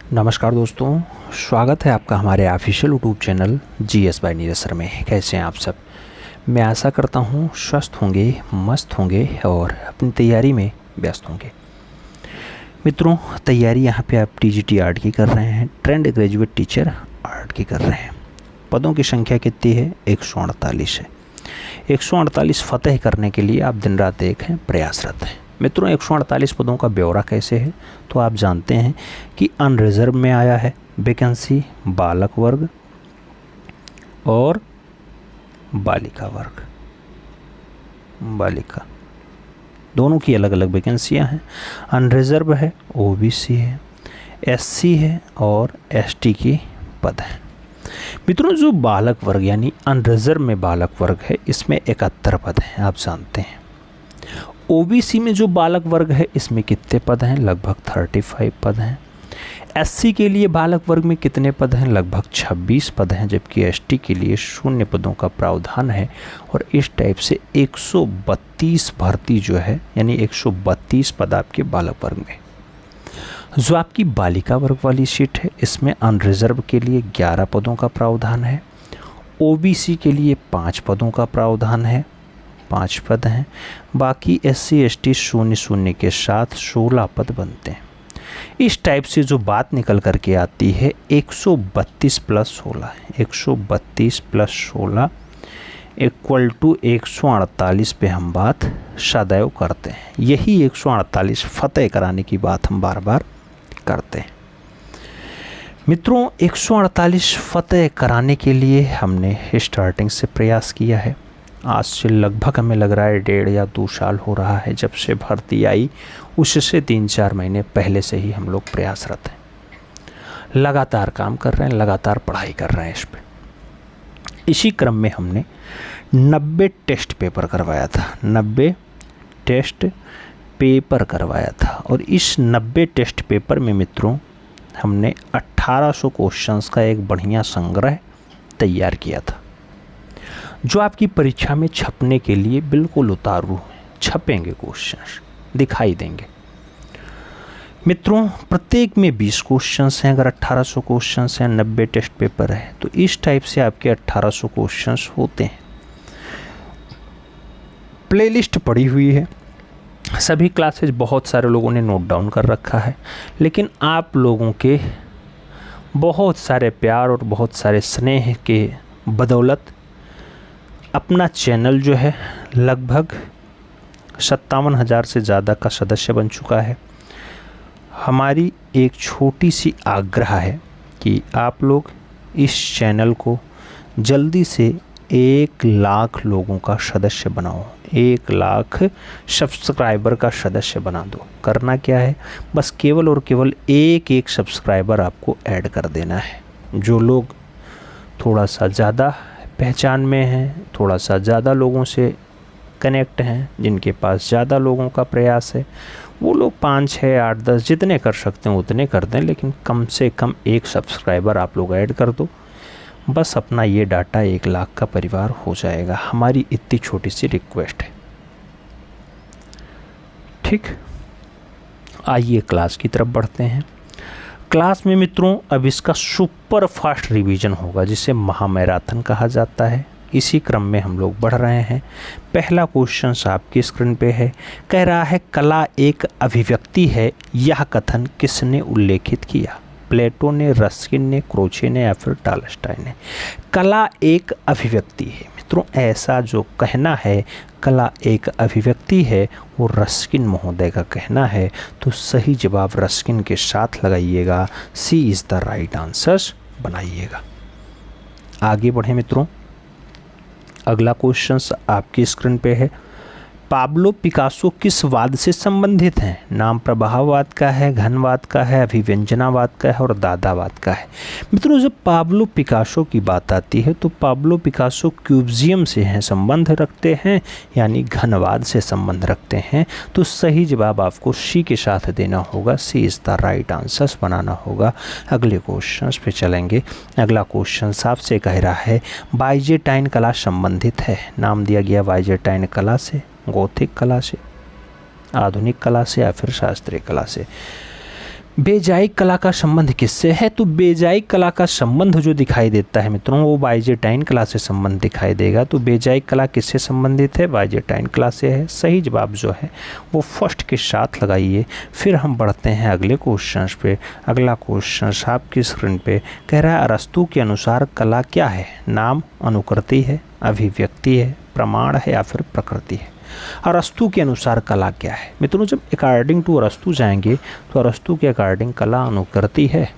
नमस्कार दोस्तों, स्वागत है आपका हमारे official YouTube channel GS bye Neeraj sir में। कैसे हैं आप सब? मैं आशा करता हूं स्वस्थ होंगे, मस्त होंगे और अपनी तैयारी में व्यस्त होंगे। मित्रों, तैयारी यहां पे आप टीजीटी आर्ट की कर रहे हैं, ट्रेंड ग्रेजुएट टीचर आर्ट की कर रहे हैं। पदों की संख्या कितनी है? 148 है। 148 फतेह करने के लिए आप दिन रात एक हैं, प्रयासरत हैं। मित्रों, 148 पदों का ब्यौरा कैसे है तो आप जानते हैं कि अनरिजर्व में आया है वैकेंसी बालक वर्ग और बालिका वर्ग। बालिका दोनों की अलग अलग वैकेंसियां हैं। अनरिजर्व है, ओबीसी है, एससी है और एसटी की पद है। मित्रों, जो बालक वर्ग यानी अनरिजर्व में बालक वर्ग है, इसमें 71 पद हैं, आप जानते हैं। ओबीसी में जो बालक वर्ग है, इसमें कितने पद हैं? लगभग 35 पद हैं। एससी के लिए बालक वर्ग में कितने पद हैं? लगभग 26 पद हैं, जबकि एसटी के लिए 0 पदों का प्रावधान है। और इस टाइप से 132 भर्ती जो है, यानी 132 पद आपके बालक वर्ग में। जो आपकी बालिका वर्ग वाली सीट है, इसमें अनरिजर्व के लिए 11 पदों का प्रावधान है। ओबीसी के लिए 5 पदों का प्रावधान है, 5 पद हैं। बाकी एससी एसटी 0 के साथ 16 पद बनते हैं। इस टाइप से जो बात निकल करके आती है 132 प्लस 16, 132 प्लस 16 इक्वल टू 148 पे हम बात सदैव करते हैं। यही 148 फतेह कराने की बात हम बार बार करते हैं। मित्रों, 148 फतेह कराने के लिए हमने स्टार्टिंग से प्रयास किया है। आज से लगभग हमें लग रहा है 1.5 या 2 साल हो रहा है जब से भर्ती आई, उससे 3-4 महीने पहले से ही हम लोग प्रयासरत हैं। लगातार काम कर रहे हैं, लगातार पढ़ाई कर रहे हैं इस पर। इसी क्रम में हमने 90 टेस्ट पेपर करवाया था, 90 टेस्ट पेपर करवाया था। और इस 90 टेस्ट पेपर में मित्रों हमने 1800 क्वेश्चंस का एक बढ़िया संग्रह तैयार किया था, जो आपकी परीक्षा में छपने के लिए बिल्कुल उतारू हैं। छपेंगे क्वेश्चंस, दिखाई देंगे। मित्रों, प्रत्येक में 20 क्वेश्चंस हैं। अगर 1800 क्वेश्चंस हैं, 90 टेस्ट पेपर है, तो इस टाइप से आपके 1800 क्वेश्चंस होते हैं। प्लेलिस्ट पड़ी हुई है, सभी क्लासेज बहुत सारे लोगों ने नोट डाउन कर रखा है। लेकिन आप लोगों के बहुत सारे प्यार और बहुत सारे स्नेह के बदौलत अपना चैनल जो है लगभग 57,000 से ज़्यादा का सदस्य बन चुका है। हमारी एक छोटी सी आग्रह है कि आप लोग इस चैनल को जल्दी से 1 लाख लोगों का सदस्य बनाओ, 1 लाख सब्सक्राइबर का सदस्य बना दो। करना क्या है, बस केवल और केवल एक सब्सक्राइबर आपको ऐड कर देना है। जो लोग थोड़ा सा ज़्यादा पहचान में हैं, थोड़ा सा ज़्यादा लोगों से कनेक्ट हैं, जिनके पास ज़्यादा लोगों का प्रयास है, वो लोग 5, 6, 8, 10 जितने कर सकते हैं उतने कर दें। लेकिन कम से कम 1 सब्सक्राइबर आप लोग ऐड कर दो। बस अपना ये डाटा 1 लाख का परिवार हो जाएगा। हमारी इतनी छोटी सी रिक्वेस्ट है, ठीक। आइए क्लास की तरफ बढ़ते हैं। क्लास में मित्रों अब इसका सुपर फास्ट रिवीजन होगा, जिसे महामैराथन कहा जाता है। इसी क्रम में हम लोग बढ़ रहे हैं। पहला क्वेश्चन आपकी स्क्रीन पे है। कह रहा है, कला एक अभिव्यक्ति है, यह कथन किसने उल्लेखित किया? प्लेटो ने, रस्किन ने, क्रोचे ने या फिर टॉलस्टॉय ने? कला एक अभिव्यक्ति है। मित्रों, ऐसा जो कहना है कला एक अभिव्यक्ति है, वो रस्किन महोदय का कहना है। तो सही जवाब रस्किन के साथ लगाइएगा, सी इज़ द राइट आंसर बनाइएगा। आगे बढ़े मित्रों, अगला क्वेश्चन आपकी स्क्रीन पे है। पाब्लो पिकासो किस वाद से संबंधित हैं? नाम प्रवाहवाद का है, घनवाद का है, अभिव्यंजनावाद का है और दादावाद का है। मित्रों, जब पाब्लो पिकासो की बात आती है तो पाब्लो पिकासो क्यूबिज्म से हैं, संबंध रखते हैं, यानी घनवाद से संबंध रखते हैं। तो सही जवाब आपको सी के साथ देना होगा, सी इज़ द राइट आंसर बनाना होगा। अगले क्वेश्चन पे चलेंगे। अगला क्वेश्चन आपसे कह रहा है, बाइजेंटाइन कला संबंधित है। नाम दिया गया बाइजेंटाइन कला से, गोथिक कला से, आधुनिक कला से या फिर शास्त्रीय कला से। बेजाई कला का संबंध किससे है? तो बेजाई कला का संबंध जो दिखाई देता है मित्रों वो बाइजेंटाइन कला से संबंध दिखाई देगा। तो बेजाई कला किससे संबंधित है? बाइजेंटाइन कला से है। सही जवाब जो है वो फर्स्ट के साथ लगाइए। फिर हम बढ़ते हैं अगले क्वेश्चन पे। अगला क्वेश्चन आपकी स्क्रीन पे कह रहा है अरस्तू के अनुसार कला क्या है? नाम, अनुकृति है, अभिव्यक्ति है, प्रमाण है या फिर प्रकृति है? अरस्तू के अनुसार कला क्या है? मित्रों जब अकॉर्डिंग टू अरस्तू जाएंगे तो अरस्तू के अकॉर्डिंग कला अनुकृति है।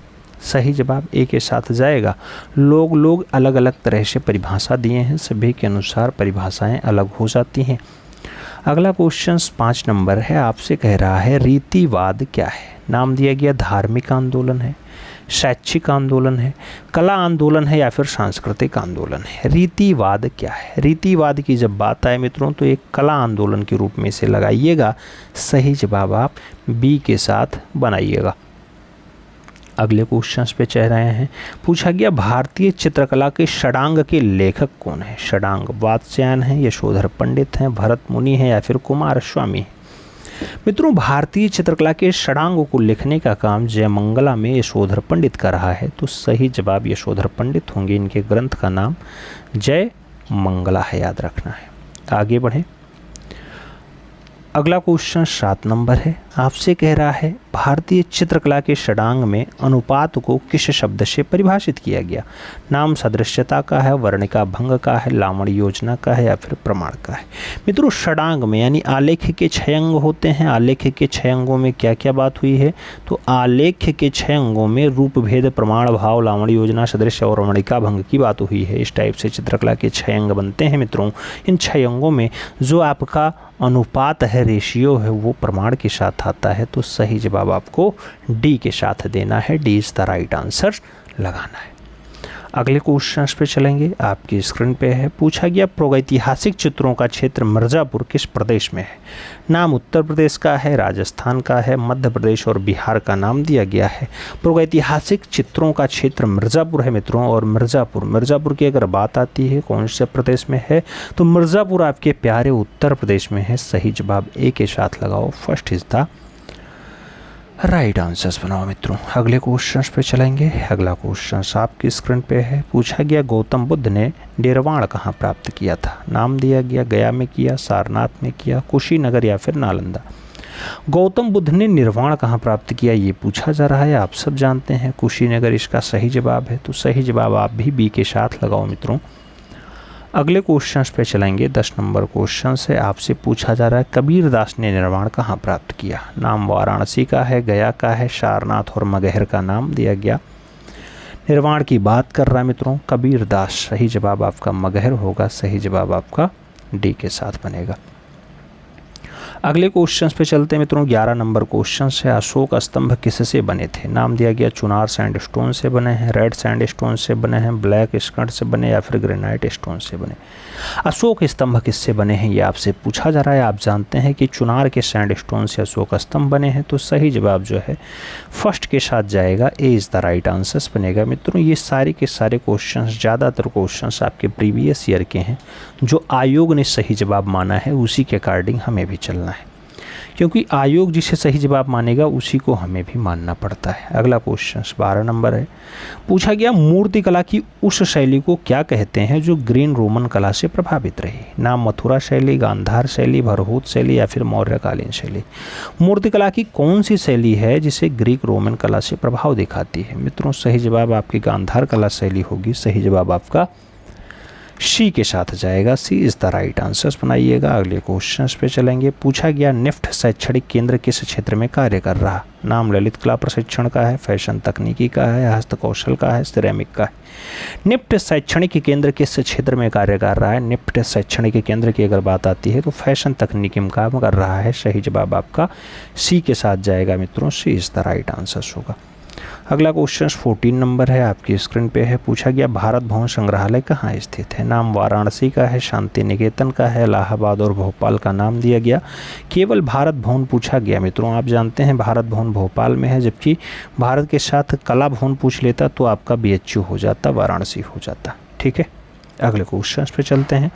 सही जवाब ए के साथ जाएगा। लोग अलग अलग तरह से परिभाषा दिए हैं, सभी के अनुसार परिभाषाएं अलग हो जाती हैं। अगला क्वेश्चन 5 नंबर है, आपसे कह रहा है रीतिवाद क्या है? नाम दिया गया धार्मिक आंदोलन है, शैक्षिक आंदोलन है, कला आंदोलन है या फिर सांस्कृतिक आंदोलन है? रीतिवाद क्या है? रीतिवाद की जब बात आए मित्रों तो एक कला आंदोलन के रूप में इसे लगाइएगा। सही जवाब आप बी के साथ बनाइएगा। अगले क्वेश्चंस पे चल रहे हैं। पूछा गया भारतीय चित्रकला के षडांग के लेखक कौन है? षडांग वात्स्यायन है, यशोधर पंडित हैं, भरत मुनि है या फिर कुमारस्वामी है? मित्रों भारतीय चित्रकला के षडांगों को लिखने का काम जयमंगला में यशोधर पंडित का रहा है। तो सही जवाब यशोधर पंडित होंगे। इनके ग्रंथ का नाम जय मंगला है, याद रखना है। आगे बढ़ें। अगला क्वेश्चन 7 नंबर है, आपसे कह रहा है भारतीय चित्रकला के षडांग में अनुपात को किस शब्द से परिभाषित किया गया? नाम सदृश्यता का है, वर्णिका भंग का है, लावण्य योजना का है या फिर प्रमाण का है? मित्रों षडांग में यानी आलेख के 6 अंग होते हैं। आलेख के 6 अंगों में क्या क्या बात हुई है? तो आलेख के 6 अंगों में रूप भेद, प्रमाण, भाव, लावण्य योजना, सदृश्य और वर्णिका भंग की बात हुई है। इस टाइप से चित्रकला के 6 अंग बनते हैं मित्रों। इन 6 अंगों में जो आपका अनुपात है, रेशियो है, वो प्रमाण के साथ आता है। तो सही जवाब आपको डी के साथ देना है। D is the right answer लगाना है। अगले क्वेश्चंस पे चलेंगे, आपकी स्क्रीन पे है। पूछा गया प्रागैतिहासिक चित्रों का क्षेत्र मिर्ज़ापुर किस प्रदेश में है? नाम उत्तर प्रदेश का है, राजस्थान का है, मध्य प्रदेश और बिहार का नाम दिया गया है। प्रागैतिहासिक चित्रों का क्षेत्र मिर्ज़ापुर है मित्रों। और मिर्ज़ापुर की अगर बात आती है कौन से प्रदेश में है? तो मिर्ज़ापुर आपके प्यारे उत्तर प्रदेश में है। सही जवाब ए के साथ लगाओ। First is the right answers बनाओ मित्रों। अगले क्वेश्चंस पे चलेंगे। अगला क्वेश्चन आपकी स्क्रीन पे है। पूछा गया गौतम बुद्ध ने निर्वाण कहाँ प्राप्त किया था? नाम दिया गया गया में किया, सारनाथ में किया, कुशीनगर या फिर नालंदा? गौतम बुद्ध ने निर्वाण कहाँ प्राप्त किया ये पूछा जा रहा है। आप सब जानते हैं कुशीनगर इसका सही जवाब है। तो सही जवाब आप भी बी के साथ लगाओ मित्रों। अगले क्वेश्चंस पे चलेंगे। 10 नंबर क्वेश्चन से आपसे पूछा जा रहा है कबीरदास ने निर्वाण कहाँ प्राप्त किया? नाम वाराणसी का है, गया का है, सारनाथ और मगहर का नाम दिया गया। निर्वाण की बात कर रहा है मित्रों कबीरदास। सही जवाब आपका मगहर होगा। सही जवाब आपका डी के साथ बनेगा। अगले क्वेश्चंस पे चलते हैं मित्रों। 11 नंबर क्वेश्चन है अशोक स्तंभ किससे बने थे? नाम दिया गया चुनार सैंडस्टोन से बने हैं, रेड सैंडस्टोन से बने हैं, ब्लैक स्कंड से बने या फिर ग्रेनाइट स्टोन से बने। अशोक स्तंभ किससे बने हैं ये आपसे पूछा जा रहा है। आप जानते हैं कि चुनार के सैंडस्टोन से अशोक स्तंभ बने हैं। तो सही जवाब जो है फर्स्ट के साथ जाएगा। ए इज़ द राइट आंसर्स बनेगा मित्रों। ये सारे के सारे क्वेश्चंस ज़्यादातर क्वेश्चंस आपके प्रीवियस ईयर के हैं। जो आयोग ने सही जवाब माना है उसी के अकॉर्डिंग हमें भी चलना है, क्योंकि आयोग जिसे सही जवाब मानेगा उसी को हमें भी मानना पड़ता है। अगला क्वेश्चन 12 नंबर है। पूछा गया मूर्ति कला की उस शैली को क्या कहते हैं जो ग्रीन रोमन कला से प्रभावित रही? नाम मथुरा शैली, गांधार शैली, भरहूत शैली या फिर मौर्यकालीन शैली? मूर्ति कला की कौन सी शैली है जिसे ग्रीक रोमन कला से प्रभाव दिखाती है? मित्रों सही जवाब आपकी गांधार कला शैली होगी। सही जवाब आपका सी के साथ जाएगा। सी इज़ द राइट आंसर्स बनाइएगा। अगले क्वेश्चंस पे चलेंगे। पूछा गया निफ्ट शैक्षणिक केंद्र किस क्षेत्र में कार्य कर रहा? नाम ललित कला प्रशिक्षण का है, फैशन तकनीकी का है, हस्तकौशल का है, सिरेमिक का है? निफ्ट शैक्षणिक केंद्र किस क्षेत्र में कार्य कर रहा है? निफ्ट शैक्षणिक केंद्र की अगर बात आती है तो फैशन तकनीकी में काम कर रहा है। सही जवाब आपका सी के साथ जाएगा मित्रों। सी इज़ द राइट आंसर्स होगा। अगला क्वेश्चन 14 नंबर है, आपकी स्क्रीन पे है। पूछा गया भारत भवन संग्रहालय कहाँ स्थित है? नाम वाराणसी का है, शांति निकेतन का है, इलाहाबाद और भोपाल का नाम दिया गया। केवल भारत भवन पूछा गया मित्रों। आप जानते हैं भारत भवन भोपाल में है, जबकि भारत के साथ कला भवन पूछ लेता तो आपका BHU हो जाता, वाराणसी हो जाता। ठीक है, अगले क्वेश्चन पे चलते हैं।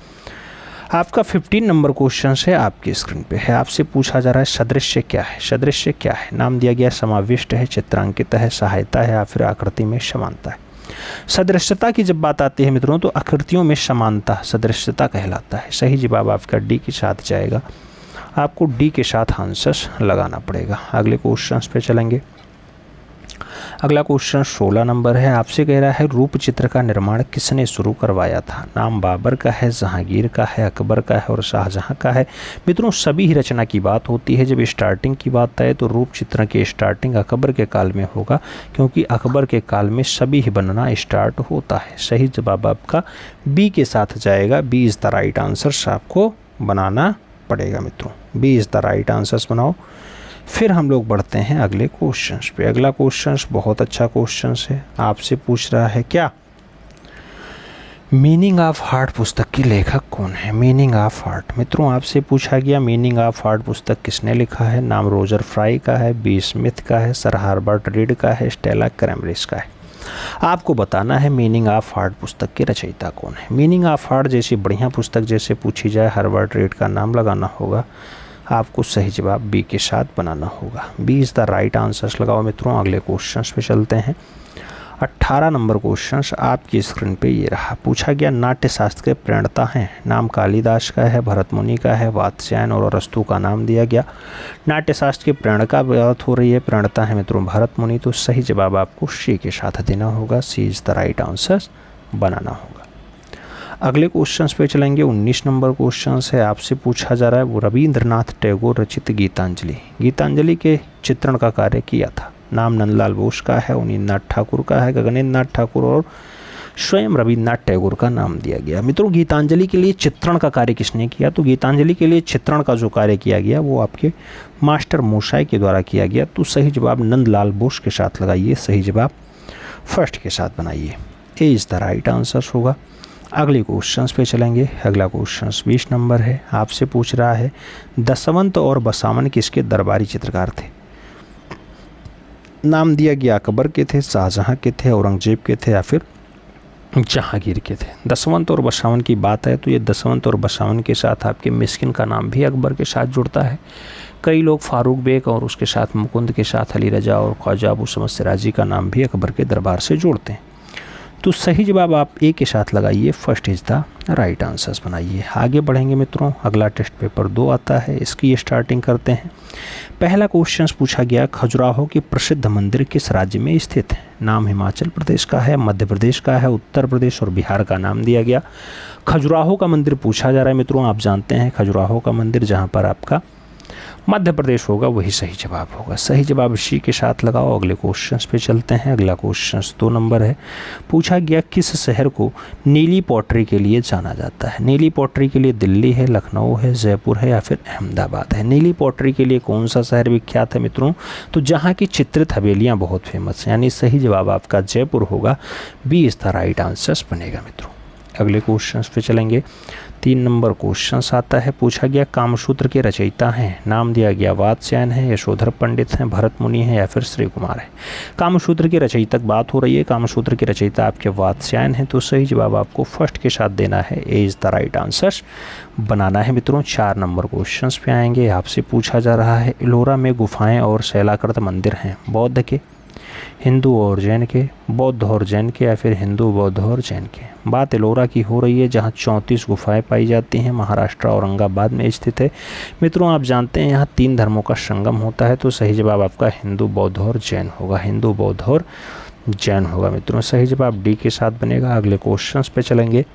आपका 15 नंबर क्वेश्चन है आपकी स्क्रीन पे है। आपसे पूछा जा रहा है सदृश्य क्या है। सदृश्य क्या है? नाम दिया गया समाविष्ट है, चित्रांकित है, सहायता है या फिर आकृति में समानता है। सदृश्यता की जब बात आती है मित्रों तो आकृतियों में समानता सदृश्यता कहलाता है। सही जवाब आपका डी के साथ जाएगा। आपको डी के साथ आंसर लगाना पड़ेगा। अगले क्वेश्चन पे चलेंगे। अगला क्वेश्चन 16 नंबर है। आपसे कह रहा है रूप चित्र का निर्माण किसने शुरू करवाया था? नाम बाबर का है, जहांगीर का है, अकबर का है और शाहजहां का है। मित्रों सभी ही रचना की बात होती है। जब स्टार्टिंग की बात आए तो रूप चित्र की स्टार्टिंग अकबर के काल में होगा, क्योंकि अकबर के काल में सभी ही बनना स्टार्ट होता है। सही जवाब आपका बी के साथ जाएगा। B is the right answer आपको बनाना पड़ेगा मित्रों। B is the right answers बनाओ। फिर हम लोग बढ़ते हैं अगले क्वेश्चंस पे। अगला क्वेश्चंस बहुत अच्छा क्वेश्चंस है। आपसे पूछ रहा है क्या? मीनिंग ऑफ हार्ट पुस्तक की लेखक कौन है? मीनिंग ऑफ हार्ट मित्रों आपसे पूछा गया मीनिंग ऑफ हार्ट पुस्तक किसने लिखा है? नाम रोजर फ्राई का है, बी स्मिथ का है, सर हार्बर्ट रीड का है, स्टेला क्रैमरिस का है। आपको बताना है मीनिंग ऑफ हार्ट पुस्तक के रचयिता कौन है। मीनिंग ऑफ हार्ट जैसी बढ़िया पुस्तक जैसे पूछी जाए हार्बर्ट रीड का नाम लगाना होगा। आपको सही जवाब बी के साथ बनाना होगा। B is the right answers लगाओ मित्रों। अगले क्वेश्चंस पे चलते हैं। 18 नंबर क्वेश्चंस आपकी स्क्रीन पे ये रहा। पूछा गया नाट्य शास्त्र के प्रणेता हैं। नाम कालिदास का है, भरत मुनि का है, वात्स्यायन और अरस्तु का नाम दिया गया। नाट्य शास्त्र के प्रणेता बात हो रही है, प्रणेता है मित्रों भरत मुनि। तो सही जवाब आपको सी के साथ देना होगा। सी इज़ द राइट आंसर बनाना होगा। अगले क्वेश्चंस पे चलेंगे। 19 नंबर क्वेश्चंस है। आपसे पूछा जा रहा है वो रविंद्रनाथ टैगोर रचित गीतांजलि। गीतांजलि के चित्रण का कार्य किया था। नाम नंदलाल बोस का है, उनीन्द्रनाथ ठाकुर का है, गगनेन्द्रनाथ ठाकुर और स्वयं रविंद्रनाथ टैगोर का नाम दिया गया। मित्रों गीतांजलि के लिए चित्रण का कार्य किसने किया? तो गीतांजलि के लिए चित्रण का जो कार्य किया गया वो आपके मास्टर मोशाई के द्वारा किया गया। तो सही जवाब नंदलाल बोस के साथ लगाइए। सही जवाब फर्स्ट के साथ बनाइए। ए इज़ द राइट आंसर होगा। अगले क्वेश्चंस पे चलेंगे। अगला क्वेश्चंस 20 नंबर है। आपसे पूछ रहा है दशवंत और बसावन किसके दरबारी चित्रकार थे? नाम दिया गया अकबर के थे, शाहजहां के थे, औरंगजेब के थे या फिर जहांगीर के थे। दशवंत और बसावन की बात है तो ये दशवंत और बसावन के साथ आपके मिस्किन का नाम भी अकबर के साथ जुड़ता है। कई लोग फारूक बेग और उसके साथ मुकुंद के साथ अली रजा और ख्वाजा अबू समद सिराजी का नाम भी अकबर के दरबार से जोड़ते हैं। तो सही जवाब आप ए के साथ लगाइए। First is the right answers बनाइए। आगे बढ़ेंगे मित्रों। अगला टेस्ट पेपर 2 आता है, इसकी स्टार्टिंग करते हैं। पहला क्वेश्चन पूछा गया खजुराहो के प्रसिद्ध मंदिर किस राज्य में स्थित है? नाम हिमाचल प्रदेश का है, मध्य प्रदेश का है, उत्तर प्रदेश और बिहार का नाम दिया गया। खजुराहो का मंदिर पूछा जा रहा है मित्रों। आप जानते हैं खजुराहो का मंदिर जहाँ पर आपका मध्य प्रदेश होगा वही सही जवाब होगा। सही जवाब सी के साथ लगाओ। अगले क्वेश्चंस पे चलते हैं। अगला क्वेश्चंस 2 नंबर है। पूछा गया किस शहर को नीली पॉटरी के लिए जाना जाता है? नीली पॉटरी के लिए दिल्ली है, लखनऊ है, जयपुर है या फिर अहमदाबाद है। नीली पॉटरी के लिए कौन सा शहर विख्यात है मित्रों? तो जहाँ की चित्रित हवेलियाँ बहुत फेमस हैं, यानी सही जवाब आपका जयपुर होगा। B is the right answers बनेगा मित्रों। अगले क्वेश्चंस पे चलेंगे। 3 नंबर क्वेश्चंस आता है। पूछा गया कामसूत्र के रचयिता हैं। नाम दिया गया वात्स्यायन है, यशोधर पंडित हैं, भरत मुनि हैं या फिर श्री कुमार है। कामसूत्र के रचयिता बात हो रही है। कामसूत्र के रचयिता आपके वात्स्यायन हैं। तो सही जवाब आपको फर्स्ट के साथ देना है। A is the right answer बनाना है मित्रों। 4 नंबर क्वेश्चंस पे आएंगे। आपसे पूछा जा रहा है एलोरा में गुफाएँ और शैलाकृत मंदिर हैं, बौद्ध के, हिंदू और जैन के, बौद्ध और जैन के या फिर हिंदू बौद्ध और जैन के। बात एलोरा की हो रही है जहां 34 गुफाएं पाई जाती हैं। महाराष्ट्र औरंगाबाद में स्थित है। मित्रों आप जानते हैं यहाँ 3 धर्मों का संगम होता है। तो सही जवाब आपका हिंदू बौद्ध और जैन होगा। हिंदू बौद्ध और जैन होगा मित्रों। सही जवाब डी के साथ बनेगा। अगले क्वेश्चन पे चलेंगे।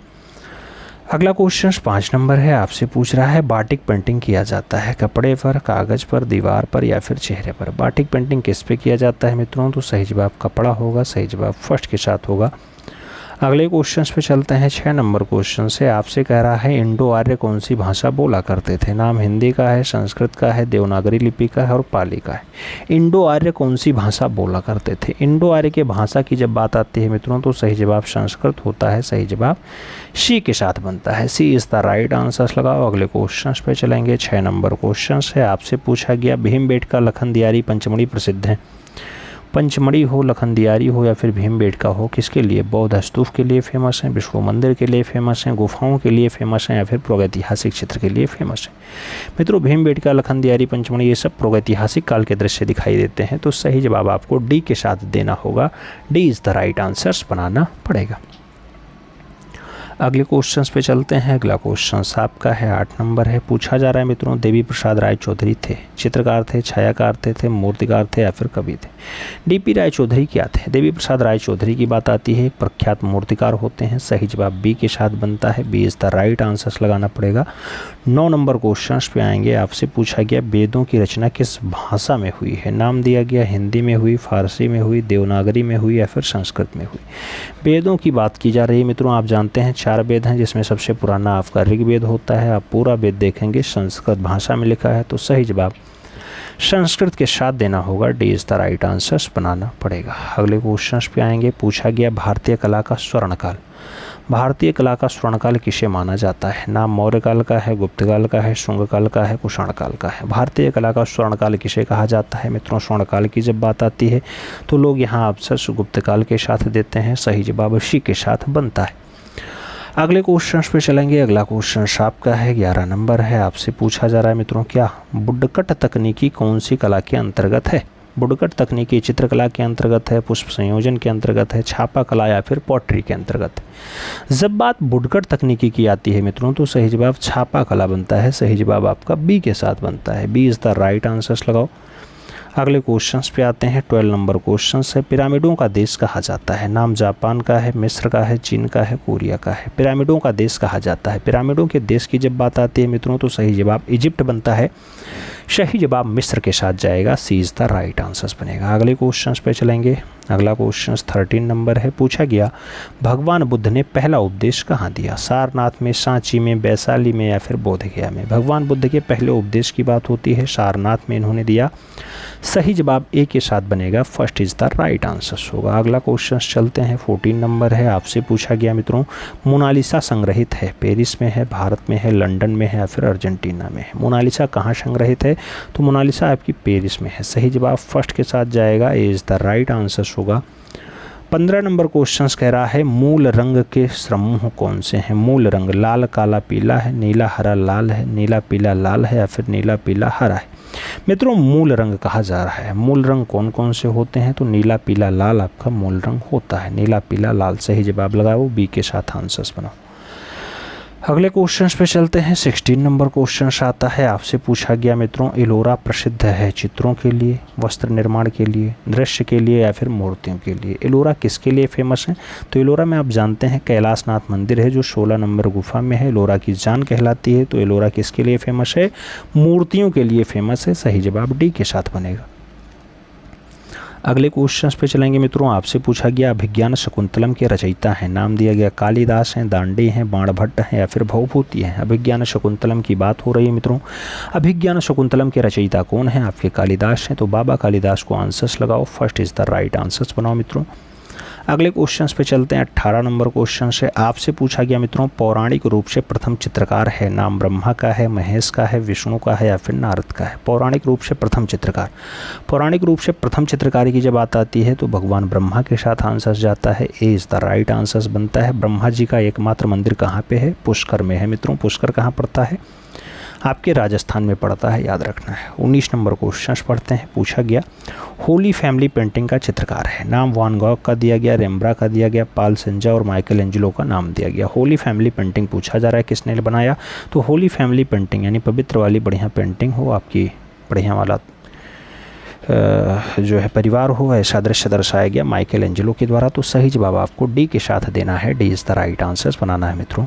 अगला क्वेश्चन 5 नंबर है। आपसे पूछ रहा है बाटिक पेंटिंग किया जाता है कपड़े पर, कागज़ पर, दीवार पर या फिर चेहरे पर। बाटिक पेंटिंग किस पे किया जाता है मित्रों? तो सही जवाब कपड़ा होगा। सही जवाब फर्स्ट के साथ होगा। अगले क्वेश्चंस पे चलते हैं। 6 नंबर क्वेश्चन से आपसे कह रहा है इंडो आर्य कौन सी भाषा बोला करते थे? नाम हिंदी का है, संस्कृत का है, देवनागरी लिपि का है और पाली का है। इंडो आर्य कौन सी भाषा बोला करते थे? इंडो आर्य के भाषा की जब बात आती है मित्रों तो सही जवाब संस्कृत होता है। सही जवाब सी के साथ बनता है। सी इज़ द राइट आंसर लगाओ। अगले क्वेश्चन पे चलेंगे। 6 नंबर क्वेश्चन है। आपसे पूछा गया भीमबेटका लखन दियारी पंचमढ़ी प्रसिद्ध है। पंचमढ़ी हो, लखनदियारी हो या फिर भीमबेटका हो, किसके लिए? बौद्ध स्तूप के लिए फेमस हैं, विष्णु मंदिर के लिए फेमस हैं, गुफाओं के लिए फेमस हैं या फिर प्रागैतिहासिक क्षेत्र के लिए फेमस है? मित्रों भीमबेटका, लखनदियारी, पंचमढ़ी ये सब प्रागैतिहासिक काल के दृश्य दिखाई देते हैं। तो सही जवाब आपको डी के साथ देना होगा। D is the right answers बनाना पड़ेगा। अगले क्वेश्चंस पे चलते हैं। अगला क्वेश्चन आपका है 8 नंबर है। पूछा जा रहा है मित्रों देवी प्रसाद राय चौधरी थे, चित्रकार थे, छायाकार थे, मूर्तिकार थे या फिर कवि थे? डीपी राय चौधरी क्या थे? देवी प्रसाद राय चौधरी की बात आती है, प्रख्यात मूर्तिकार होते हैं। सही जवाब बी के साथ बनता है। B is the right answers लगाना पड़ेगा। 9 नंबर क्वेश्चन पे आएंगे। आपसे पूछा गया वेदों की रचना किस भाषा में हुई है? नाम दिया गया हिंदी में हुई, फारसी में हुई, देवनागरी में हुई या फिर संस्कृत में हुई? वेदों की बात की जा रही है मित्रों। आप जानते हैं 4 वेद हैं, जिसमें सबसे पुराना आपका ऋग्वेद होता है। आप पूरा वेद देखेंगे संस्कृत भाषा में लिखा है। तो सही जवाब संस्कृत के साथ देना होगा। D is the right answers बनाना पड़ेगा। अगले क्वेश्चन पे आएंगे। पूछा गया भारतीय कला का स्वर्णकाल। भारतीय कला का स्वर्णकाल किसे माना जाता है? नाम मौर्य काल का है, गुप्त काल का है, शुंग काल का है, कुषाण काल का है? भारतीय कला का स्वर्णकाल किसे कहा जाता है? मित्रों स्वर्णकाल की जब बात आती है तो लोग यहाँ अक्सर गुप्त काल के साथ देते हैं। सही जवाब सी के साथ बनता है। अगले क्वेश्चन पे चलेंगे। अगला क्वेश्चन आपका है 11 नंबर है। आपसे पूछा जा रहा है मित्रों क्या वुडकट तकनीकी कौन सी कला के अंतर्गत है? वुडकट तकनीकी चित्रकला के अंतर्गत है, पुष्प संयोजन के अंतर्गत है, छापा कला या फिर पॉटरी के अंतर्गत है? जब बात वुडकट तकनीकी की आती है मित्रों तो सही जवाब छापा कला बनता है। सही जवाब आपका बी के साथ बनता है। B is the right answers लगाओ। अगले क्वेश्चंस पे आते हैं। 12 नंबर क्वेश्चन है। पिरामिडों का देश कहा जाता है? नाम जापान का है, मिस्र का है, चीन का है, कोरिया का है? पिरामिडों का देश कहा जाता है। पिरामिडों के देश की जब बात आती है मित्रों तो सही जवाब इजिप्ट बनता है। सही जवाब मिस्र के साथ जाएगा। सी इज द राइट आंसर्स बनेगा। अगले क्वेश्चंस पे चलेंगे। अगला क्वेश्चन 13 नंबर है। पूछा गया भगवान बुद्ध ने पहला उपदेश कहाँ दिया? सारनाथ में, सांची में, वैशाली में या फिर बोधगया में? भगवान बुद्ध के पहले उपदेश की बात होती है, सारनाथ में इन्होंने दिया। सही जवाब ए के साथ बनेगा। First is the right answer होगा। अगला क्वेश्चन चलते हैं। 14 नंबर है। आपसे पूछा गया मित्रों मोनालिसा संग्रहित है पेरिस में है, भारत में है, लंदन में है या फिर अर्जेंटीना में है? मोनालिसा कहाँ संग्रहित है? तो मोनालिसा आपकी पेरिस में है। सही जवाब फर्स्ट के साथ जाएगा। ए इज द राइट आंसर होगा। 15 नंबर क्वेश्चन कह रहा है मूल रंग के समूह कौन से हैं? मूल रंग लाल काला पीला है, नीला हरा लाल है, नीला पीला लाल है या फिर नीला पीला हरा है? मित्रों मूल रंग कहा जा रहा है। मूल रंग कौन कौन से होते हैं? तो नीला पीला लाल आपका मूल रंग होता है। नीला पीला लाल सही जवाब लगाओ। बी के साथ आंसर्स बनाओ। अगले क्वेश्चन पे चलते हैं। 16 नंबर क्वेश्चन आता है। आपसे पूछा गया मित्रों एलोरा प्रसिद्ध है चित्रों के लिए, वस्त्र निर्माण के लिए, दृश्य के लिए या फिर मूर्तियों के लिए? एलोरा किसके लिए फेमस है? तो एलोरा में आप जानते हैं कैलाशनाथ मंदिर है जो 16 नंबर गुफा में है। एलोरा की जान कहलाती है। तो एलोरा किसके लिए फेमस है? मूर्तियों के लिए फेमस है। सही जवाब डी के साथ बनेगा। अगले क्वेश्चंस पे चलेंगे मित्रों। आपसे पूछा गया अभिज्ञान शकुंतलम के रचयिता हैं? नाम दिया गया कालिदास हैं, दांडी हैं, बाणभट्ट हैं या फिर भवभूति हैं? अभिज्ञान शकुंतलम की बात हो रही है मित्रों। अभिज्ञान शकुंतलम के रचयिता कौन है? आपके कालिदास हैं। तो बाबा कालिदास को आंसर्स लगाओ। First is the right answers बनाओ मित्रों। अगले क्वेश्चंस पे चलते हैं। 18 नंबर क्वेश्चन से आपसे पूछा गया मित्रों पौराणिक रूप से प्रथम चित्रकार है? नाम ब्रह्मा का है, महेश का है, विष्णु का है या फिर नारद का है? पौराणिक रूप से प्रथम चित्रकार। पौराणिक रूप से प्रथम चित्रकारी की जब बात आती है तो भगवान ब्रह्मा के साथ आंसर जाता है। ए इज द राइट आंसर बनता है। ब्रह्मा जी का एकमात्र मंदिर कहाँ पे है? पुष्कर में है मित्रों। पुष्कर कहाँ पड़ता है? आपके राजस्थान में पड़ता है, याद रखना है। 19 नंबर क्वेश्चन पढ़ते हैं। पूछा गया होली फैमिली पेंटिंग का चित्रकार है? नाम वान गॉग का दिया गया, रेम्ब्रा का दिया गया, पाल सेंजा और माइकल एंजेलो का नाम दिया गया। होली फैमिली पेंटिंग पूछा जा रहा है किसने बनाया? तो होली फैमिली पेंटिंग यानी पवित्र वाली बढ़िया पेंटिंग हो, आपकी बढ़िया वाला जो है परिवार हो, ऐसा दृश्य दर्शाया गया माइकल एंजेलो के द्वारा। तो सही जवाब आपको डी के साथ देना है। D is the right answers बनाना है मित्रों।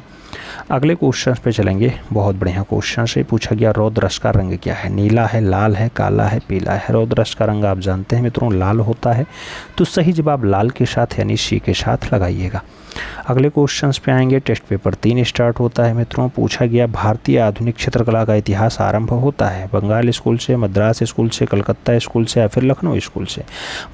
अगले क्वेश्चन पे चलेंगे। बहुत बढ़िया क्वेश्चन से पूछा गया रौद्ररस का रंग क्या है? नीला है, लाल है, काला है, पीला है? रौद्ररस का रंग आप जानते हैं मित्रों लाल होता है। तो सही जवाब लाल के साथ यानी सी के साथ लगाइएगा। अगले क्वेश्चंस पे आएंगे। टेस्ट पेपर 3 स्टार्ट होता है मित्रों। पूछा गया भारतीय आधुनिक चित्रकला का इतिहास आरंभ होता है बंगाल स्कूल से, मद्रास स्कूल से, कलकत्ता स्कूल से या फिर लखनऊ स्कूल से।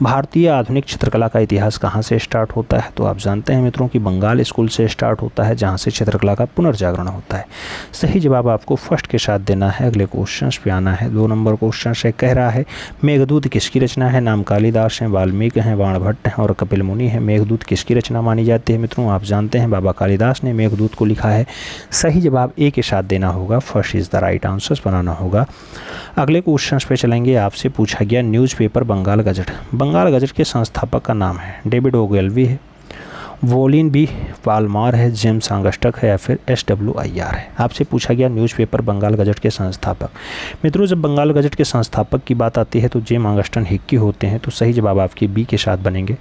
भारतीय आधुनिक चित्रकला का इतिहास कहाँ से स्टार्ट होता है? तो आप जानते हैं मित्रों कि बंगाल स्कूल से स्टार्ट होता है, जहाँ से चित्रकला का पुनर्जागरण होता है। सही जवाब आपको फर्स्ट के साथ देना है। अगले क्वेश्चन पे आना है। 2 नंबर क्वेश्चन से कह रहा है मेघदूत किसकी रचना है? नाम कालिदास हैं, वाल्मीकि हैं, बाणभट्ट हैं और कपिल मुनि हैं। मेघदूत किसकी रचना मानी जाती है मित्रों? आप जानते हैं बाबा कालिदास ने मेघदूत को लिखा है। सही जवाब ए के साथ देना होगा। First is the right answer बनाना होगा। अगले क्वेश्चन पे चलेंगे। आपसे पूछा गया newspaper Bengal gazette. Bengal gazette के संस्थापक का नाम है डेविड ओगेलवी है, वोलिन बी पालमार है, जेम्स आंगस्टक है या फिर SWIR है। आपसे पूछा गया न्यूज़पेपर बंगाल गजट के संस्थापक। मित्रों जब बंगाल गजट के संस्थापक की बात आती है तो जेम आंगस्टन हिक्की होते हैं, तो सही जवाब आपके बी के साथ बनेंगे।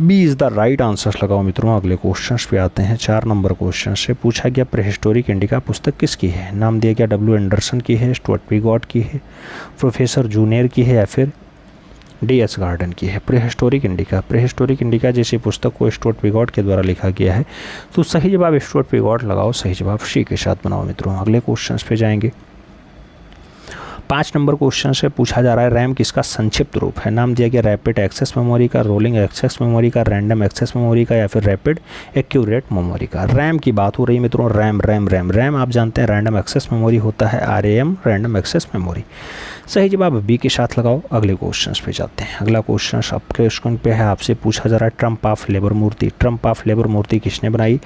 B is the right answer लगाओ मित्रों। अगले क्वेश्चन पे आते हैं। 4 नंबर क्वेश्चन से पूछा गया प्रीहिस्टोरिक इंडिका पुस्तक किसकी है? नाम दिया गया W एंडरसन की है, स्टुअर्ट पिगॉट की है, प्रोफेसर जूनियर की है या फिर DS गार्डन की है। प्रीहिस्टोरिक इंडिका जैसी पुस्तक को स्टुअर्ट पिगॉट के द्वारा लिखा गया है, तो सही जवाब स्टुअर्ट पिगॉट लगाओ। सही जवाब सी के साथ बनाओ मित्रों। अगले क्वेश्चन पे जाएंगे। 5 नंबर क्वेश्चन से पूछा जा रहा है रैम किसका संक्षिप्त रूप है? नाम दिया गया रैपिड एक्सेस मेमोरी का, रोलिंग एक्सेस मेमोरी का, रैंडम एक्सेस मेमोरी का या फिर रैपिड एक्यूरेट मेमोरी का। रैम की बात हो रही है मित्रों। रैम आप जानते हैं रैंडम एक्सेस मेमोरी होता है, RAM रैंडम एक्सेस मेमोरी। सही जवाब बी के साथ लगाओ। अगले क्वेश्चन पे जाते हैं। अगला क्वेश्चन आपके स्क्रीन पे है। आपसे पूछा जा रहा है ट्रम्प ऑफ लेबर मूर्ति किसने बनाई?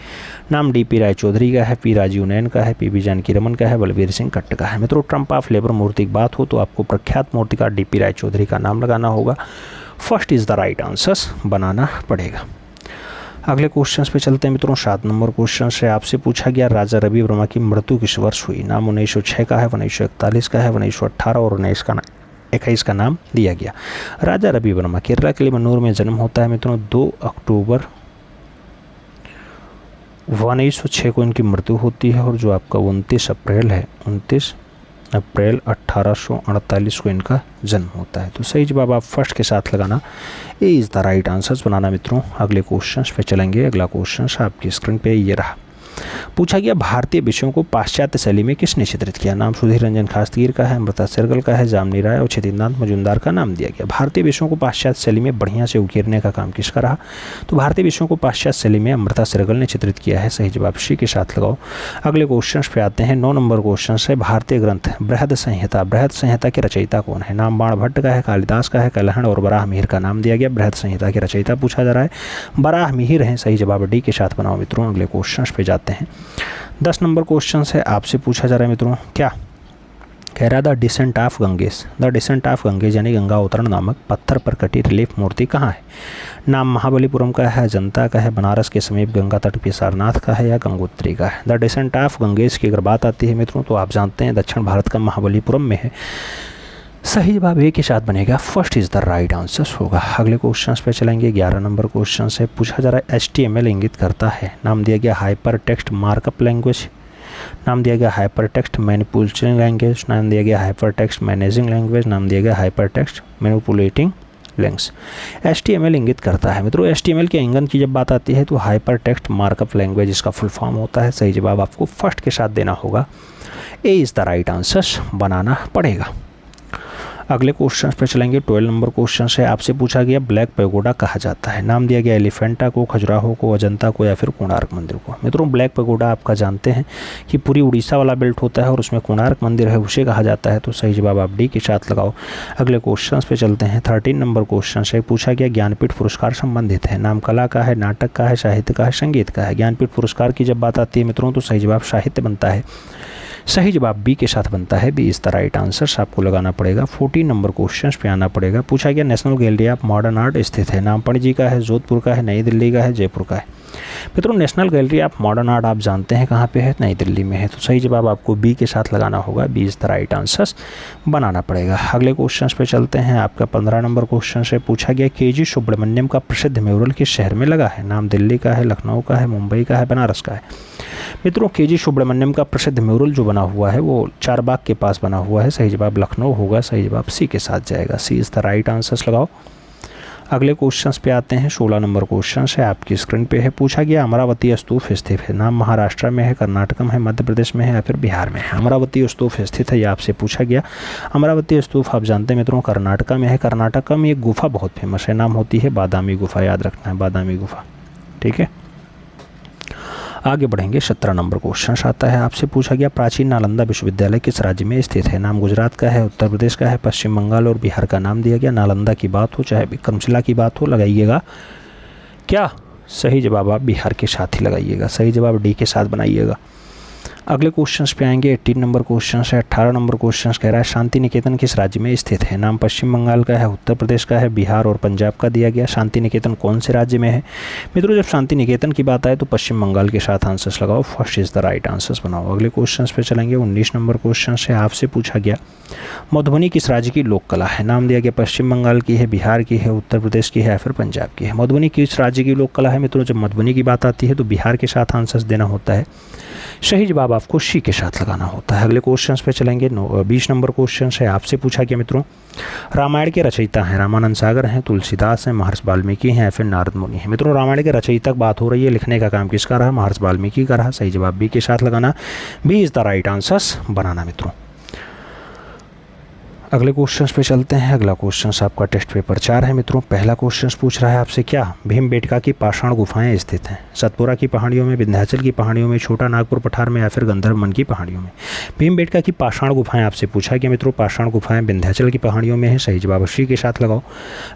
नाम DP राय चौधरी का है, P राजीव नयन का है, PB जानकी रमन का है, बलबीर सिंह कट्ट का है। मित्रों ट्रम्प ऑफ लेबर मूर्ति की बात हो तो आपको प्रख्यात मूर्तिकार DP राय चौधरी का नाम लगाना होगा। First is the right answer बनाना पड़ेगा। अगले क्वेश्चन पे चलते हैं मित्रों। 7 नंबर क्वेश्चन से आपसे पूछा गया राजा रवि वर्मा की मृत्यु किस वर्ष हुई? नाम 1906 का है, 1941 का है, 1918 और 1921 का नाम दिया गया। राजा रवि वर्मा केरला के लिमनूर में जन्म होता है मित्रों। 2 अक्टूबर 1906 को इनकी मृत्यु होती है और जो आपका 29 अप्रैल है, 29 अप्रैल 1848 को इनका जन्म होता है। तो सही जवाब आप फर्स्ट के साथ लगाना। A is the right answer बनाना मित्रों। अगले क्वेश्चन पे चलेंगे। अगला क्वेश्चन आपकी स्क्रीन पे ये रहा। पूछा गया भारतीय विषयों को पाश्चात्य शैली में किसने चित्रित किया? नाम सुधीर रंजन खासगीर का है, अमृता शेरगिल का है, जामनी राय और क्षितिनाथ मजूमदार का नाम दिया गया। भारतीय विषयों को पाश्चात्य शैली में बढ़िया से उकेरने का काम किसका रहा? तो भारतीय विषयों को पाश्चात्य शैली में अमृता शेरगिल ने चित्रित किया है। सही जवाब सी के साथ लगाओ। अगले क्वेश्चन पे आते हैं। 9 नंबर क्वेश्चन है भारतीय ग्रंथ बृहद संहिता के रचयिता कौन है? नाम बाणभट्ट का है, कालिदास का है, कलहण और बराह मिहिर का नाम दिया गया। बृहद संहिता के रचयिता पूछा जा रहा है, बराह मिहिर हैं। सही जवाब डी के साथ बनाओ मित्रों। अगले क्वेश्चन पे जाते हैं। 10 नंबर क्वेश्चन है। आपसे पूछा जा रहा है मित्रों क्या कह रहा है? द डिसेंट ऑफ गंगेज यानी गंगा अवतरण नामक पत्थर पर कटी रिलीफ मूर्ति कहाँ है? नाम महाबलीपुरम का है, अजंता का है, बनारस के समीप गंगा तट पे सारनाथ का है या गंगोत्री का है? द डिसेंट ऑफ गंगेज की अगर बात आती है मित्रों तो आप जानते हैं दक्षिण भारत का महाबलीपुरम में है। सही जवाब ए के साथ बनेगा। First is the right answer होगा। अगले क्वेश्चन पे चलेंगे। 11 नंबर क्वेश्चन से पूछा जा रहा है HTML इंगित करता है? नाम दिया गया हाइपर टेक्स्ट मार्कअप लैंग्वेज, नाम दिया गया हाइपर टेक्स्ट मैनिपुलेटिंग लैंग्वेज, नाम दिया गया हाइपर टेक्स्ट मैनेजिंग लैंग्वेज, नाम दिया गया hyper text manipulating links. HTML इंगित करता है मित्रों। HTML के इंगन की जब बात आती है तो हाइपर टेक्स्ट मार्कअप लैंग्वेज इसका फुल फॉर्म होता है। सही जवाब आपको फर्स्ट के साथ देना होगा। A is the right answer बनाना पड़ेगा। अगले क्वेश्चन पे चलेंगे। 12 नंबर क्वेश्चन से आपसे पूछा गया ब्लैक पैगोडा कहा जाता है? नाम दिया गया एलिफेंटा को, खजुराहो को, अजंता को या फिर कोणार्क मंदिर को। मित्रों ब्लैक पैगोडा आपका जानते हैं कि पूरी उड़ीसा वाला बेल्ट होता है और उसमें कोणार्क मंदिर है, उसे कहा जाता है। तो सही जवाब आप डी के साथ लगाओ। अगले क्वेश्चन पे चलते हैं। 13 नंबर क्वेश्चन से पूछा गया ज्ञानपीठ पुरस्कार संबंधित है? नाम कला का है, नाटक का है, साहित्य का है, संगीत का है? ज्ञानपीठ पुरस्कार की जब बात आती है मित्रों तो सही जवाब साहित्य बनता है। सही जवाब बी के साथ बनता है। बी इस तरह राइट आंसर आपको लगाना पड़ेगा। 14 नंबर क्वेश्चन पे आना पड़ेगा। पूछा गया national gallery of modern art स्थित है? नाम पणजी का है, जोधपुर का है, नई दिल्ली का है, जयपुर का है? मित्रों national gallery of modern art आप जानते हैं कहाँ पे है? नई दिल्ली में है। तो सही जवाब आपको बी के साथ लगाना होगा। बी इस तरह राइट आंसर बनाना पड़ेगा। अगले क्वेश्चन पे चलते हैं। आपका 15 नंबर क्वेश्चन से पूछा गया KG सुब्रमण्यम का प्रसिद्ध म्यूरल किस शहर में लगा है? नाम दिल्ली का है, लखनऊ का है, मुंबई का है, बनारस का है? मित्रों KG सुब्रमण्यम का प्रसिद्ध म्यूरल जो बना हुआ है वो चारबाग के पास बना हुआ है। सही जवाब लखनऊ होगा। सही जवाब सी के साथ जाएगा। सी इज द राइट आंसर लगाओ। अगले क्वेश्चंस पे आते हैं। 16 नंबर क्वेश्चन है, आपकी स्क्रीन पे है। पूछा गया अमरावती स्तूप स्थित है, नाम महाराष्ट्र में है, कर्नाटक में है, मध्य प्रदेश में है या फिर बिहार में है। अमरावती स्तूप स्थित है, ये आपसे पूछा गया। अमरावती स्तूप आप जानते हैं मित्रों कर्नाटक में है। कर्नाटक में एक गुफा बहुत फेमस है, नाम होती है बादामी गुफा, याद रखना है बादामी गुफा, ठीक है। आगे बढ़ेंगे। 17 नंबर क्वेश्चन आता है, आपसे पूछा गया प्राचीन नालंदा विश्वविद्यालय किस राज्य में स्थित है, नाम गुजरात का है, उत्तर प्रदेश का है, पश्चिम बंगाल और बिहार का नाम दिया गया। नालंदा की बात हो चाहे विक्रमशिला की बात हो, लगाइएगा क्या सही जवाब आप बिहार के साथ ही लगाइएगा, सही जवाब डी के साथ बनाइएगा। अगले क्वेश्चंस पे आएंगे। 18 नंबर क्वेश्चन है। 18 नंबर क्वेश्चन कह रहा है शांति निकेतन किस राज्य में स्थित है, नाम पश्चिम बंगाल का है, उत्तर प्रदेश का है, बिहार और पंजाब का दिया गया। शांति निकेतन कौन से राज्य में है मित्रों, जब शांति निकेतन की बात आए तो पश्चिम बंगाल के साथ आंसर्स लगाओ, first is the right answers बनाओ। अगले क्वेश्चन पे चलेंगे। 19 नंबर क्वेश्चन है, आपसे पूछा गया मधुबनी किस राज्य की लोक कला है, नाम दिया गया पश्चिम बंगाल की है, बिहार की है, उत्तर प्रदेश की है या फिर पंजाब की है। मधुबनी किस राज्य की लोक कला है मित्रों, जब मधुबनी की बात आती है तो बिहार के साथ आंसर्स देना होता है, सही जवाब आपको सी के साथ लगाना होता है। अगले क्वेश्चंस पे चलेंगे। 20 नंबर क्वेश्चन है, आपसे पूछा गया मित्रों रामायण के रचयिता हैं, रामानंद सागर हैं, तुलसीदास हैं, महर्षि वाल्मीकि हैं या फिर नारद मुनि हैं। मित्रों रामायण के रचयिता की बात हो रही है, लिखने का काम किसका रहा, महर्षि वाल्मीकि का रहा, सही जवाब बी के साथ लगाना, B is the right answers बनाना मित्रों। अगले क्वेश्चंस पे चलते हैं। अगला क्वेश्चंस आपका टेस्ट पेपर 4 है मित्रों। पहला क्वेश्चंस पूछ रहा है आपसे क्या भीमबेटका की पाषाण गुफाएं स्थित हैं, सतपुरा की पहाड़ियों में, विंध्याचल की पहाड़ियों में, छोटा नागपुर पठार में या फिर गंधर्व वन की पहाड़ियों में। भीमबेटका की पाषाण गुफाएं आपसे पूछा गया मित्रों, पाषाण गुफाएं विंध्याचल की पहाड़ियों में है, सही जवाब सी के साथ लगाओ।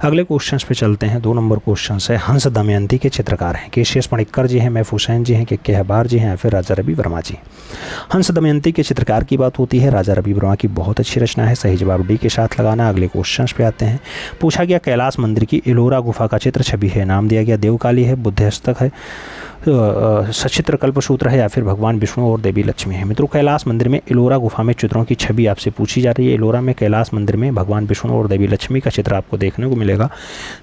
अगले क्वेश्चंस पे चलते हैं। 2 नंबर क्वेश्चन है, हंस दमयंती के चित्रकार हैं, केसीएस पणिक्कर जी हैं, महफूज हुसैन जी हैं, के हबार जी हैं या फिर राजा रवि वर्मा जी। हंस दमयंती के चित्रकार की बात होती है, राजा रवि वर्मा की बहुत अच्छी रचना है, सही जवाब डी के साथ लगाना। अगले क्वेश्चंस पे आते हैं। पूछा गया कैलाश मंदिर की एलोरा गुफा का चित्र छवि है, नाम दिया गया देवकाली है, बुद्ध हस्तक है, सचित्र कल्पसूत्र है या फिर भगवान विष्णु और देवी लक्ष्मी है। मित्रों कैलाश मंदिर में एलोरा गुफा में चित्रों की छवि आपसे पूछी जा रही है। एलोरा में कैलाश मंदिर में भगवान विष्णु और देवी लक्ष्मी का चित्र आपको देखने को मिलेगा,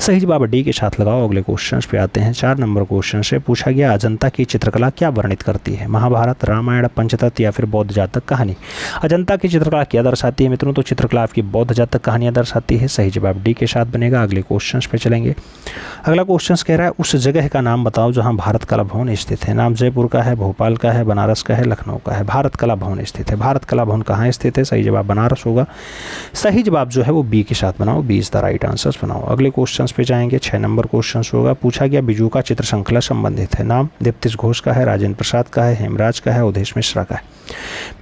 सही जवाब डी के साथ लगाओ। अगले क्वेश्चन पे आते हैं। 4 नंबर क्वेश्चन से पूछा गया अजंता की चित्रकला क्या वर्णित करती है, महाभारत, रामायण, पंचतत्व या फिर बौद्ध जातक कहानी। अजंता की चित्रकला क्या दर्शाती है मित्रों, तो चित्रकला आपकी बौद्ध जातक कहानियाँ दर्शाती है, सही जवाब डी के साथ बनेगा। अगले क्वेश्चन पे चलेंगे। अगला क्वेश्चन कह रहा है उस जगह का नाम बताओ जहाँ भारत कला भवन स्थित है, नाम जयपुर का है, भोपाल का है, बनारस का है, लखनऊ का है। भारत कला भवन स्थित है, भारत कला भवन कहाँ स्थित है, सही जवाब बनारस होगा, सही जवाब जो है वो बी के साथ बनाओ, B is the right answers बनाओ। अगले क्वेश्चन पे जाएंगे। 6 नंबर क्वेश्चन होगा। पूछा गया बिजू का चित्र श्रृंखला संबंधित है, नाम दीप्तिश घोष का है, राजेंद्र प्रसाद का है, हेमराज का है, उदेश मिश्रा का है।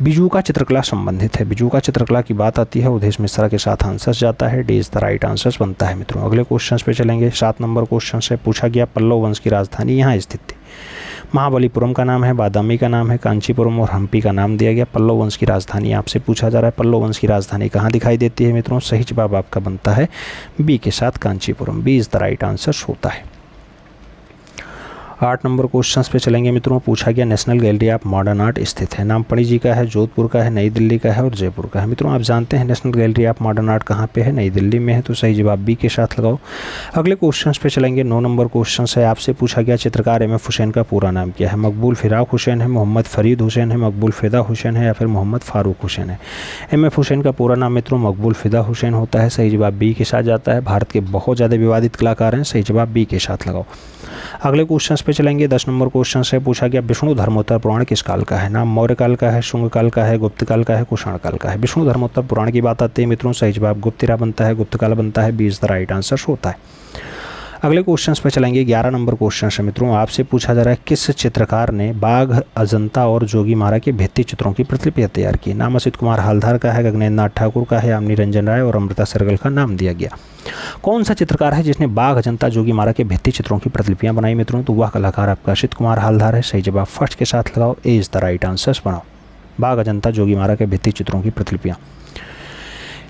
बिजू का चित्रकला संबंधित है, बिजू का चित्रकला की बात आती है, उदेश मिश्रा के साथ आंसर्स जाता है, D is the right answers बनता है मित्रों। अगले क्वेश्चन पे चलेंगे। 7 नंबर क्वेश्चन से पूछा गया पल्लव वंश की राजधानी यहाँ स्थित थी, महाबलीपुरम का नाम है, बादामी का नाम है, कांचीपुरम और हम्पी का नाम दिया गया। पल्लव वंश की राजधानी आपसे पूछा जा रहा है, पल्लव वंश की राजधानी कहाँ दिखाई देती है मित्रों, सही जवाब आपका बनता है बी के साथ Kanchipuram, B is the right answer होता है। 8 नंबर क्वेश्चंस पे चलेंगे मित्रों। पूछा गया national gallery of modern art स्थित है, नाम पणजी जी का है, जोधपुर का है, नई दिल्ली का है और जयपुर का है। मित्रों आप जानते हैं national gallery of modern art कहाँ पे है, नई दिल्ली में है, तो सही जवाब बी के साथ लगाओ। अगले क्वेश्चंस पे चलेंगे। 9 नंबर क्वेश्चन है, आपसे पूछा गया चित्रकार एम.एफ. हुसैन का पूरा नाम क्या है, मकबूल फिराक हुसैन है, मोहम्मद फरीद हुसैन है, मकबूल फिदा हुसैन है या फिर मोहम्मद फारूक हुसैन है। एम.एफ. हुसैन का पूरा नाम मित्रों मकबूल फिदा हुसैन होता है, सही जवाब बी के साथ जाता है। भारत के बहुत ज़्यादा विवादित कलाकार हैं, सही जवाब बी के साथ लगाओ। अगले क्वेश्चंस पे चलेंगे। 10 नंबर क्वेश्चन से पूछा गया विष्णु धर्मोत्तर पुराण किस काल का है, नाम मौर्य काल का है, शुंग काल का है, गुप्त काल का है, कुषाण काल का है। विष्णु धर्मोत्तर पुराण की बात आती है मित्रों, सही जवाब गुप्त एरा बनता है, गुप्त काल बनता है, B is the right answer होता है। अगले क्वेश्चंस पे चलेंगे। 11 नंबर क्वेश्चन है मित्रों, आपसे पूछा जा रहा है किस चित्रकार ने बाघ, अजंता और जोगीमारा के भित्ति चित्रों की प्रतिलिपियां तैयार की, नाम असित कुमार हालधार का है, गगनेंद्र नाथ ठाकुर का है, यामिनी रंजन राय और अमृता सरगल का नाम दिया गया। कौन सा चित्रकार है जिसने बाघ, अजंता, जोगीमारा के भित्ति चित्रों की प्रतिलिपियां बनाई मित्रों, तो वह कलाकार आपका असित कुमार हालधार है, सही जवाब फर्स्ट के साथ लगाओ, A is the right answers बनाओ। बाघ, अजंता, जोगीमारा के भित्ति चित्रों की प्रतिलिपियां,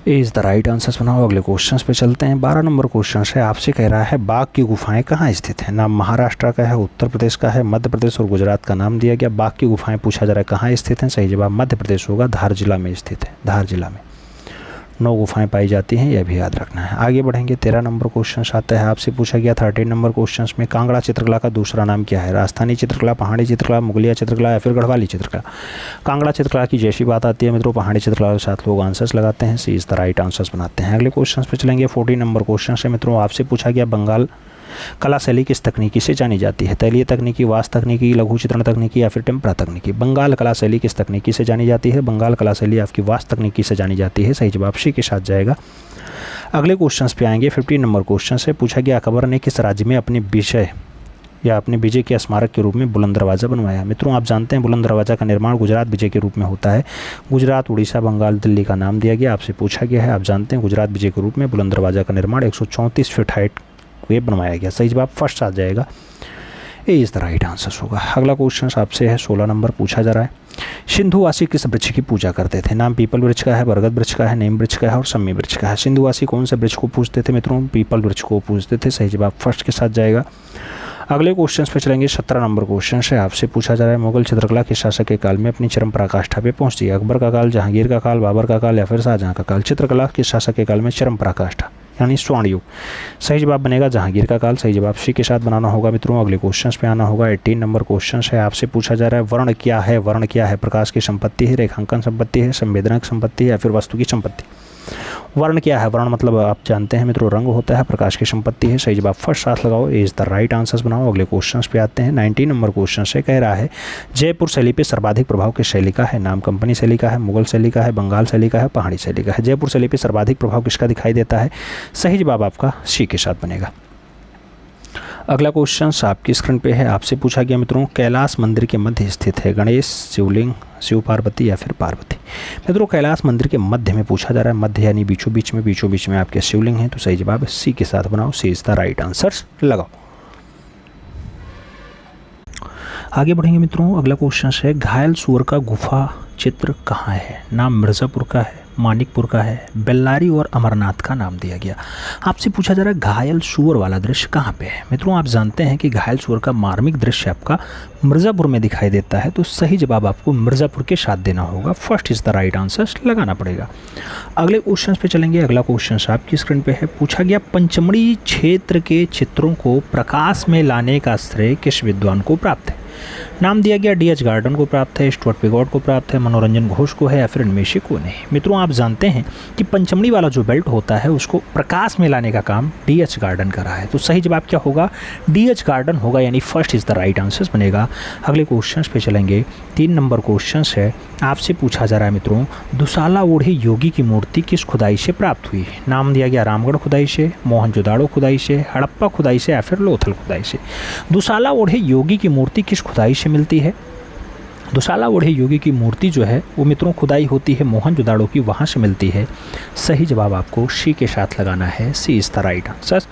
A is the right answers बनाओ। अगले क्वेश्चंस पे चलते हैं। 12 नंबर क्वेश्चन है, आपसे कह रहा है बाघ की गुफाएं कहाँ स्थित हैं, नाम महाराष्ट्र का है, उत्तर प्रदेश का है, मध्य प्रदेश और गुजरात का नाम दिया गया। बाघ की गुफाएं पूछा जा रहा है कहाँ स्थित हैं, सही जवाब मध्य प्रदेश होगा, धार जिला में स्थित है, धार जिला में। 9 गुफाएं पाई जाती हैं, यह भी याद रखना है। आगे बढ़ेंगे, 13 नंबर क्वेश्चन आता है, आपसे पूछा गया 13 नंबर क्वेश्चन में कांगड़ा चित्रकला का दूसरा नाम क्या है? राजस्थानी चित्रकला, पहाड़ी चित्रकला, मुगलिया चित्रकला या फिर गढ़वाली चित्रकला। कांगड़ा चित्रकला की जैसी बात आती है मित्रों, पहाड़ी चित्रकला के साथ लोग आंसर्स लगाते हैं, सी इज द राइट आंसर्स बनाते हैं। अगले क्वेश्चन पे चलेंगे, 14 नंबर क्वेश्चन है मित्रों, आपसे पूछा गया बंगाल कला शैली किस तकनीकी से जानी जाती है? तैलीय तकनीकी, वास्त तकनीकी, लघु चित्रण तकनीकी या फिर टेम्परा तकनीकी। बंगाल कला शैली किस तकनीकी से जानी जाती है? बंगाल कला शैली आपकी वास्त तकनीकी से जानी जाती है, सही जवाब सी के साथ जाएगा। अगले क्वेश्चन पे आएंगे, 15 नंबर क्वेश्चन से पूछा गया अकबर ने किस राज्य में अपने विजय के स्मारक के रूप में बुलंद दरवाज़ा बनवाया? मित्रों आप जानते हैं बुलंद दरवाज़ा का निर्माण गुजरात विजय के रूप में होता है। गुजरात, उड़ीसा, बंगाल, दिल्ली का नाम दिया गया, आपसे पूछा गया है। आप जानते हैं गुजरात विजय के रूप में बुलंद दरवाज़ा का निर्माण 134 फीट हाइट वे बनवाया गया, सही जवाब फर्स्ट आ जाएगा, ए इज़ द राइट आंसर होगा। अगला क्वेश्चन आपसे है, 16 नंबर पूछा जा रहा है, सिंधुवासी किस वृक्ष की पूजा करते थे? नाम पीपल वृक्ष का है, बरगद वृक्ष का है, नीम वृक्ष का है और सम्मी वृक्ष का है। सिंधुवासी कौन से वृक्ष को पूजते थे मित्रों? पीपल वृक्ष को पूजते थे, सही जवाब फर्स्ट के साथ जाएगा। अगले क्वेश्चन पे चलेंगे, 17 नंबर क्वेश्चन है, आपसे पूछा जा रहा है मुगल चित्रकला के शासक के काल में अपनी चरम पराकाष्ठा पे पहुंचती है? अकबर का काल, जहांगीर का काल, बाबर का काल या फिर शाहजहां का काल। चित्रकला के शासक के काल में चरम पराकाष्ठा यानी स्वर्ण युग, सही जवाब बनेगा जहांगीर का काल, सही जवाब सी के साथ बनाना होगा मित्रों। अगले क्वेश्चन पे आना होगा, 18 नंबर क्वेश्चन है, आपसे पूछा जा रहा है वर्ण क्या है? वर्ण क्या है? प्रकाश की संपत्ति है, रेखांकन संपत्ति है, संवेदनक संपत्ति है या फिर वस्तु की संपत्ति। वर्ण क्या है? वर्ण मतलब आप जानते हैं मित्रों रंग होता है, प्रकाश की संपत्ति है, सही जवाब फर्स्ट साथ लगाओ, इज द राइट आंसर्स बनाओ। अगले क्वेश्चन पे आते हैं, 19 नंबर क्वेश्चन से कह रहा है जयपुर शैली पे सर्वाधिक प्रभाव किस शैली का है? नाम कंपनी शैली का है, मुगल शैली का है, बंगाल शैली का है, पहाड़ी शैली का है। जयपुर शैली पे सर्वाधिक प्रभाव किसका दिखाई देता है? सही जवाब आपका सी के साथ बनेगा। अगला क्वेश्चन आपकी स्क्रीन पे है, आपसे पूछा गया मित्रों कैलाश मंदिर के मध्य स्थित है गणेश, शिवलिंग, शिव पार्वती या फिर पार्वती। मित्रों कैलाश मंदिर के मध्य में पूछा जा रहा है, मध्य यानी बीचों बीच में आपके शिवलिंग हैं, तो सही जवाब सी के साथ बनाओ, सी इज द राइट आंसर्स लगाओ। आगे बढ़ेंगे मित्रों, अगला क्वेश्चन है घायल सूअर का गुफा चित्र कहाँ है? नाम मिर्ज़ापुर का है, मानिकपुर का है, बेल्लारी और अमरनाथ का नाम दिया गया। आपसे पूछा जा रहा है घायल सूअर वाला दृश्य कहाँ पे है? मित्रों आप जानते हैं कि घायल सूअर का मार्मिक दृश्य आपका मिर्ज़ापुर में दिखाई देता है, तो सही जवाब आपको मिर्ज़ापुर के साथ देना होगा, first is the right answer लगाना पड़ेगा। अगले क्वेश्चन पे चलेंगे, अगला क्वेश्चन आपकी स्क्रीन पे है, पूछा गया पंचमढ़ी क्षेत्र के चित्रों को प्रकाश में लाने का श्रेय किस विद्वान को प्राप्त है? नाम दिया गया डी.एच. गार्डन को प्राप्त है, स्टुअर्ट पिगॉट को प्राप्त है, मनोरंजन घोष को है या फिर इनमें से को नहीं। मित्रों आप जानते हैं कि पंचमढ़ी वाला जो बेल्ट होता है उसको प्रकाश में लाने का काम डी.एच. गार्डन कर रहा है, तो सही जवाब क्या होगा? डी.एच. गार्डन होगा, यानी first is the right answer बनेगा। अगले क्वेश्चन पे चलेंगे, 3 नंबर क्वेश्चन है, आपसे पूछा जा रहा है मित्रों दुसाला ओढ़े योगी की मूर्ति किस खुदाई से प्राप्त हुई? नाम दिया गया रामगढ़ खुदाई से, मोहनजोदाड़ो खुदाई से, हड़प्पा खुदाई से या फिर लोथल खुदाई से। दुसाला ओढ़े योगी की मूर्ति किस खुदाई से मिलती है? दुसाला ओढ़े योगी की मूर्ति जो है वो मित्रों खुदाई होती है मोहनजोदाड़ो की, वहाँ से मिलती है, सही जवाब आपको सी के साथ लगाना है, सी इज द राइट आंसर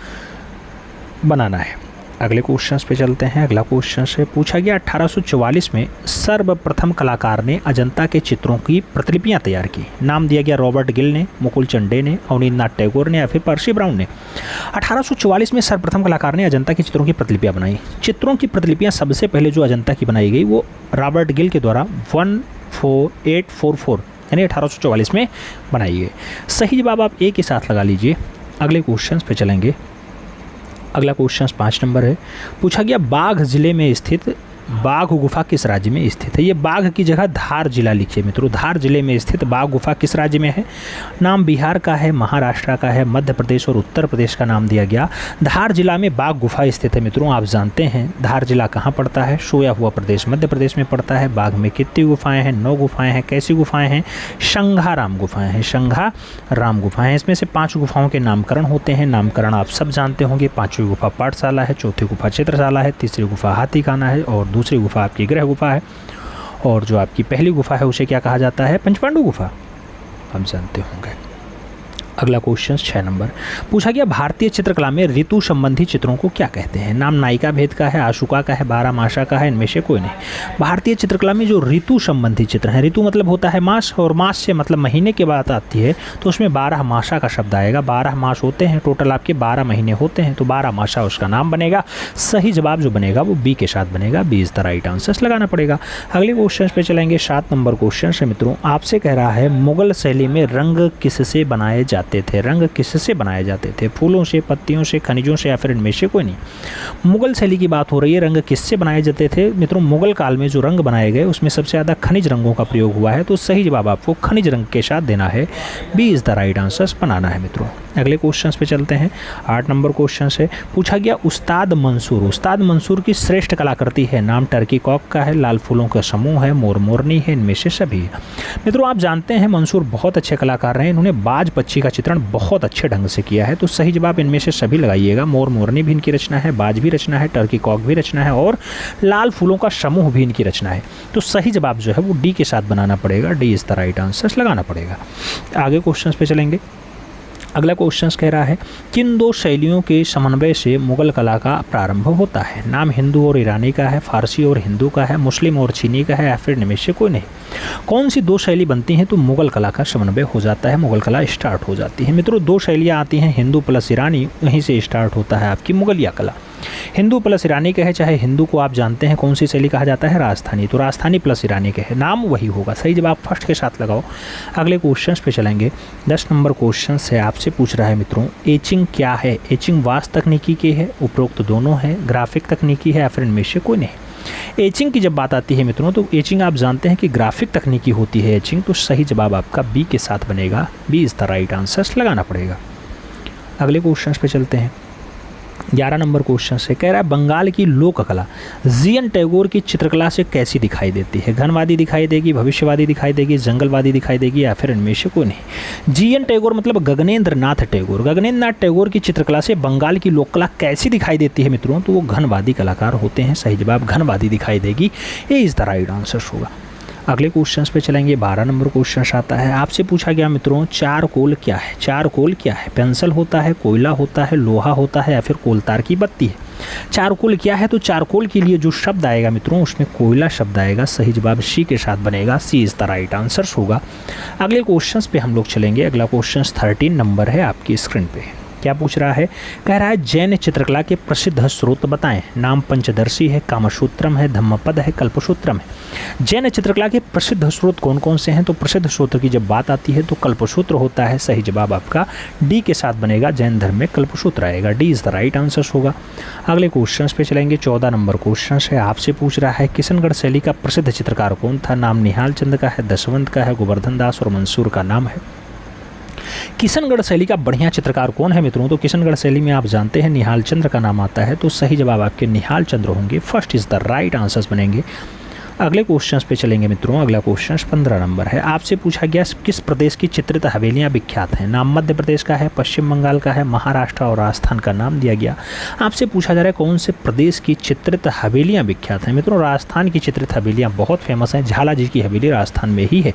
बनाना है। अगले क्वेश्चन पे चलते हैं, अगला क्वेश्चन से पूछा गया 1844 में सर्वप्रथम कलाकार ने अजंता के चित्रों की प्रतिलिपियां तैयार की। नाम दिया गया रॉबर्ट गिल ने, मुकुल चंडे ने, अवनींद्रनाथ टैगोर ने या फिर पर्सी ब्राउन ने। 1844 में सर्वप्रथम कलाकार ने अजंता की चित्रों की प्रतिलिपियां बनाई। चित्रों की प्रतिलिपियां सबसे पहले जो अजंता की बनाई गई वो रॉबर्ट गिल के द्वारा 14844 यानी 1844 में बनाई गई। सही जवाब आप ए के साथ लगा लीजिए। अगले क्वेश्चन पे चलेंगे, अगला क्वेश्चन 5 नंबर है, पूछा गया बाघ जिले में स्थित बाघ गुफा किस राज्य में स्थित है? ये बाघ की जगह धार जिला लिखिए मित्रों, धार जिले में स्थित बाघ गुफा किस राज्य में है? नाम बिहार का है, महाराष्ट्र का है, मध्य प्रदेश और उत्तर प्रदेश का नाम दिया गया। धार जिला में बाघ गुफा स्थित है मित्रों। आप जानते हैं धार जिला कहाँ पड़ता है? सोया हुआ प्रदेश मध्य प्रदेश में पड़ता है। बाघ में कितनी गुफाएँ हैं? 9 गुफाएँ हैं। कैसी गुफाएँ हैं? शंघाराम गुफाएँ हैं, शंघाराम गुफाएँ हैं। इसमें से 5 गुफाओं के नामकरण होते हैं, नामकरण आप सब जानते होंगे। 5वीं गुफा पाठशाला है, 4थी गुफा चित्रशाला है, 3री गुफा हाथीखाना है और दूसरी गुफा आपकी गृह गुफा है। और जो आपकी पहली गुफा है उसे क्या कहा जाता है? पंचपांडु गुफा, हम जानते होंगे। अगला क्वेश्चन 6 नंबर पूछा गया, भारतीय चित्रकला में ऋतु संबंधी चित्रों को क्या कहते हैं? नाम नायिका भेद का है, आशुका का है, बारहमासा का है, इनमें से कोई नहीं। भारतीय चित्रकला में जो ऋतु संबंधी चित्र हैं, ऋतु मतलब होता है मास, और मास से मतलब महीने की बात आती है तो उसमें बारहमासा का शब्द आएगा। 12 मास होते हैं, टोटल आपके 12 महीने होते हैं, तो बारहमासा उसका नाम बनेगा। सही जवाब जो बनेगा वो बी के साथ बनेगा। B is the right answer लगाना पड़ेगा। अगले क्वेश्चन पे चलेंगे। 7 नंबर क्वेश्चन है मित्रों, आपसे कह रहा है मुगल शैली में रंग किससे बनाए जाते थे? रंग किससे बनाए जाते थे? फूलों से, पत्तियों से, खनिजों से, या फिर इनमें से कोई नहीं। मुगल शैली की बात हो रही है, रंग किससे बनाए जाते थे? मित्रों मुगल काल में जो रंग बनाए गए उसमें सबसे ज़्यादा खनिज रंगों का प्रयोग हुआ है, तो सही जवाब आपको खनिज रंग के साथ देना है। B is the right answer बनाना है मित्रों। अगले क्वेश्चन पे चलते हैं। 8 नंबर क्वेश्चन से पूछा गया, उस्ताद मंसूर। उस्ताद मंसूर की श्रेष्ठ कलाकृति है। नाम टर्की कॉक का है, लाल फूलों का समूह है, मोर मोरनी है, इनमें से सभी है। मित्रों आप जानते हैं मंसूर बहुत अच्छे कलाकार रहे, इन्होंने बाज पक्षी का चित्रण बहुत अच्छे ढंग से किया है, तो सही जवाब इनमें से सभी लगाइएगा। मोर मोरनी भी इनकी रचना है, बाज भी रचना है, टर्की कॉक भी रचना है, और लाल फूलों का समूह भी इनकी रचना है, तो सही जवाब जो है वो डी के साथ बनाना पड़ेगा। D is the right answer लगाना पड़ेगा। आगे क्वेश्चन पे चलेंगे। अगला क्वेश्चन कह रहा है, किन दो शैलियों के समन्वय से मुगल कला का प्रारंभ होता है? नाम हिंदू और ईरानी का है, फारसी और हिंदू का है, मुस्लिम और चीनी का है, या फिर इनमें से कोई नहीं। कौन सी दो शैली बनती हैं तो मुगल कला का समन्वय हो जाता है, मुगल कला स्टार्ट हो जाती है? मित्रों दो शैलियाँ आती हैं, हिंदू प्लस ईरानी, वहीं से स्टार्ट होता है आपकी मुगलिया कला। हिंदू प्लस ईरानी कहे, चाहे हिंदू को आप जानते हैं कौन सी शैली कहा जाता है? राजस्थानी, तो राजस्थानी प्लस ईरानी कहे, नाम वही होगा। सही जवाब फर्स्ट के साथ लगाओ। अगले क्वेश्चन पे चलेंगे। 10 नंबर क्वेश्चन से आपसे पूछ रहा है मित्रों, एचिंग क्या है? एचिंग वास्तु तकनीकी की है, उपरोक्त दोनों है, ग्राफिक तकनीकी है, या फिर इनमें से कोई नहीं। एचिंग की जब बात आती है मित्रों, तो एचिंग आप जानते हैं कि ग्राफिक तकनीकी होती है एचिंग, तो सही जवाब आपका बी के साथ बनेगा। B is the right answer लगाना पड़ेगा। अगले क्वेश्चन पे चलते हैं। 11 नंबर क्वेश्चन से कह रहा है, बंगाल की लोक कला जी.एन. टैगोर की चित्रकला से कैसी दिखाई देती है? घनवादी दिखाई देगी, भविष्यवादी दिखाई देगी, जंगलवादी दिखाई देगी, या फिर इनमें से कोई नहीं। जी.एन. टैगोर मतलब गगनेंद्र नाथ टैगोर। गगनेंद्र नाथ टैगोर की चित्रकला से बंगाल की लोक कला कैसी दिखाई देती है मित्रों? तो वो घनवादी कलाकार होते हैं। सही जवाब घनवादी दिखाई देगी। ये इज द राइट आंसर होगा। अगले क्वेश्चन पे चलेंगे। 12 नंबर क्वेश्चन आता है, आपसे पूछा गया मित्रों, चारकोल क्या है? चारकोल क्या है? पेंसिल होता है, कोयला होता है, लोहा होता है, या फिर कोलतार की बत्ती है? चारकोल क्या है? तो चारकोल के लिए जो शब्द आएगा मित्रों उसमें कोयला शब्द आएगा। सही जवाब सी के साथ बनेगा। सी इज द राइट आंसर होगा। अगले क्वेश्चन पे हम लोग चलेंगे। अगला क्वेश्चन 13 नंबर है आपकी स्क्रीन पे। क्या पूछ रहा है? कह रहा है, जैन चित्रकला के प्रसिद्ध स्रोत बताएं। नाम पंचदर्शी है, कामसूत्रम है, धम्मपद है, कल्पसूत्रम है। जैन चित्रकला के प्रसिद्ध स्रोत कौन कौन से हैं? तो प्रसिद्ध स्रोत की जब बात आती है तो कल्पसूत्र होता है। सही जवाब आपका डी के साथ बनेगा। जैन धर्म में कल्पसूत्र आएगा। D is the right answer होगा। अगले क्वेश्चन पे चलेंगे। 14 नंबर क्वेश्चन है, आपसे पूछ रहा है, किशनगढ़ शैली का प्रसिद्ध चित्रकार कौन था? नाम निहाल चंद का है, दशवंत का है, गोवर्धन दास और मंसूर का नाम है। किशनगढ़ शैली का बढ़िया चित्रकार कौन है मित्रों? तो किशनगढ़ शैली में आप जानते हैं निहाल चंद्र का नाम आता है, तो सही जवाब आपके निहाल चंद्र होंगे। First is the right answers बनेंगे। अगले क्वेश्चन पे चलेंगे मित्रों। अगला क्वेश्चन 15 नंबर है, आपसे पूछा गया, किस प्रदेश की चित्रित हवेलियां विख्यात हैं? नाम मध्य प्रदेश का है, पश्चिम बंगाल का है, महाराष्ट्र और राजस्थान का नाम दिया गया। आपसे पूछा जा रहा है कौन से प्रदेश की चित्रित हवेलियां विख्यात हैं? मित्रों राजस्थान की चित्रित हवेलियां बहुत फेमस हैं। झाला जी की हवेली राजस्थान में ही है।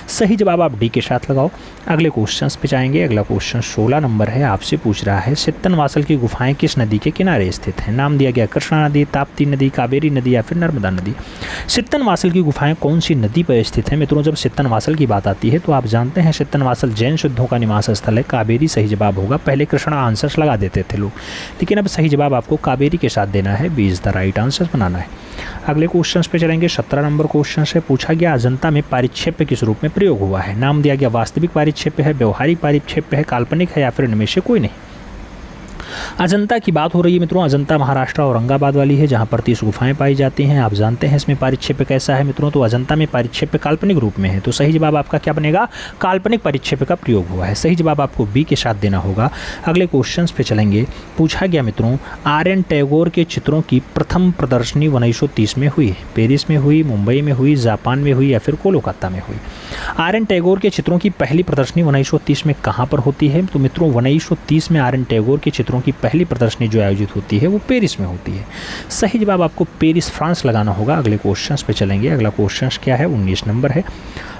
सही जवाब आप डी के साथ लगाओ। अगले क्वेश्चन पे जाएंगे। अगला क्वेश्चन 16 नंबर है, आपसे पूछ रहा है, सित्तनवासल की गुफाएं किस नदी के किनारे स्थित हैं? नाम दिया गया कृष्णा नदी, ताप्ती नदी, कावेरी नदी, या फिर नर्मदा नदी। सित्तनवासल की गुफाएं कौन सी नदी पर स्थित है मित्रों? जब सित्तनवासल की बात आती है तो आप जानते हैं सित्तनवासल जैन शुद्धों का निवास स्थल है। कावेरी सही जवाब होगा। पहले कृष्णा आंसर्स लगा देते थे लोग, लेकिन अब सही जवाब आपको कावेरी के साथ देना है। B is the right answer बनाना है। अगले क्वेश्चन पे चलेंगे। 17 नंबर क्वेश्चन से पूछा गया, अजंता में पारिक्षेप्य किस रूप में प्रयोग हुआ है? नाम दिया गया वास्तविक पारिक्षेप्य है, व्यवहारिक पारिक्षेप्य है, काल्पनिक है, या फिर इनमें से कोई नहीं। अजंता की बात हो रही है मित्रों। अजंता महाराष्ट्र औरंगाबाद वाली है, जहां पर 30 गुफाएं पाई जाती हैं। आप जानते हैं इसमें पारिक्षेप्य कैसा है मित्रों? तो अजंता में पारिक्षेप्य काल्पनिक रूप में है, तो सही जवाब आपका क्या बनेगा? काल्पनिक पारिक्षेप्य का प्रयोग हुआ है। सही जवाब आपको बी के साथ देना होगा। अगले क्वेश्चन पे चलेंगे। पूछा गया मित्रों, आर.एन. टैगोर के चित्रों की प्रथम प्रदर्शनी 1930 में हुई। पेरिस में हुई, मुंबई में हुई, जापान में हुई, या फिर कोलकाता में हुई। आर.एन. टैगोर के चित्रों की पहली प्रदर्शनी 1930 में कहाँ पर होती है? तो मित्रों 1930 में आर.एन. टैगोर के चित्रों की की पहली प्रदर्शनी जो आयोजित होती है वो पेरिस में होती है। सही जवाब आपको पेरिस फ्रांस लगाना होगा। अगले क्वेश्चन पे चलेंगे। अगला क्वेश्चन क्या है, 19 नंबर है।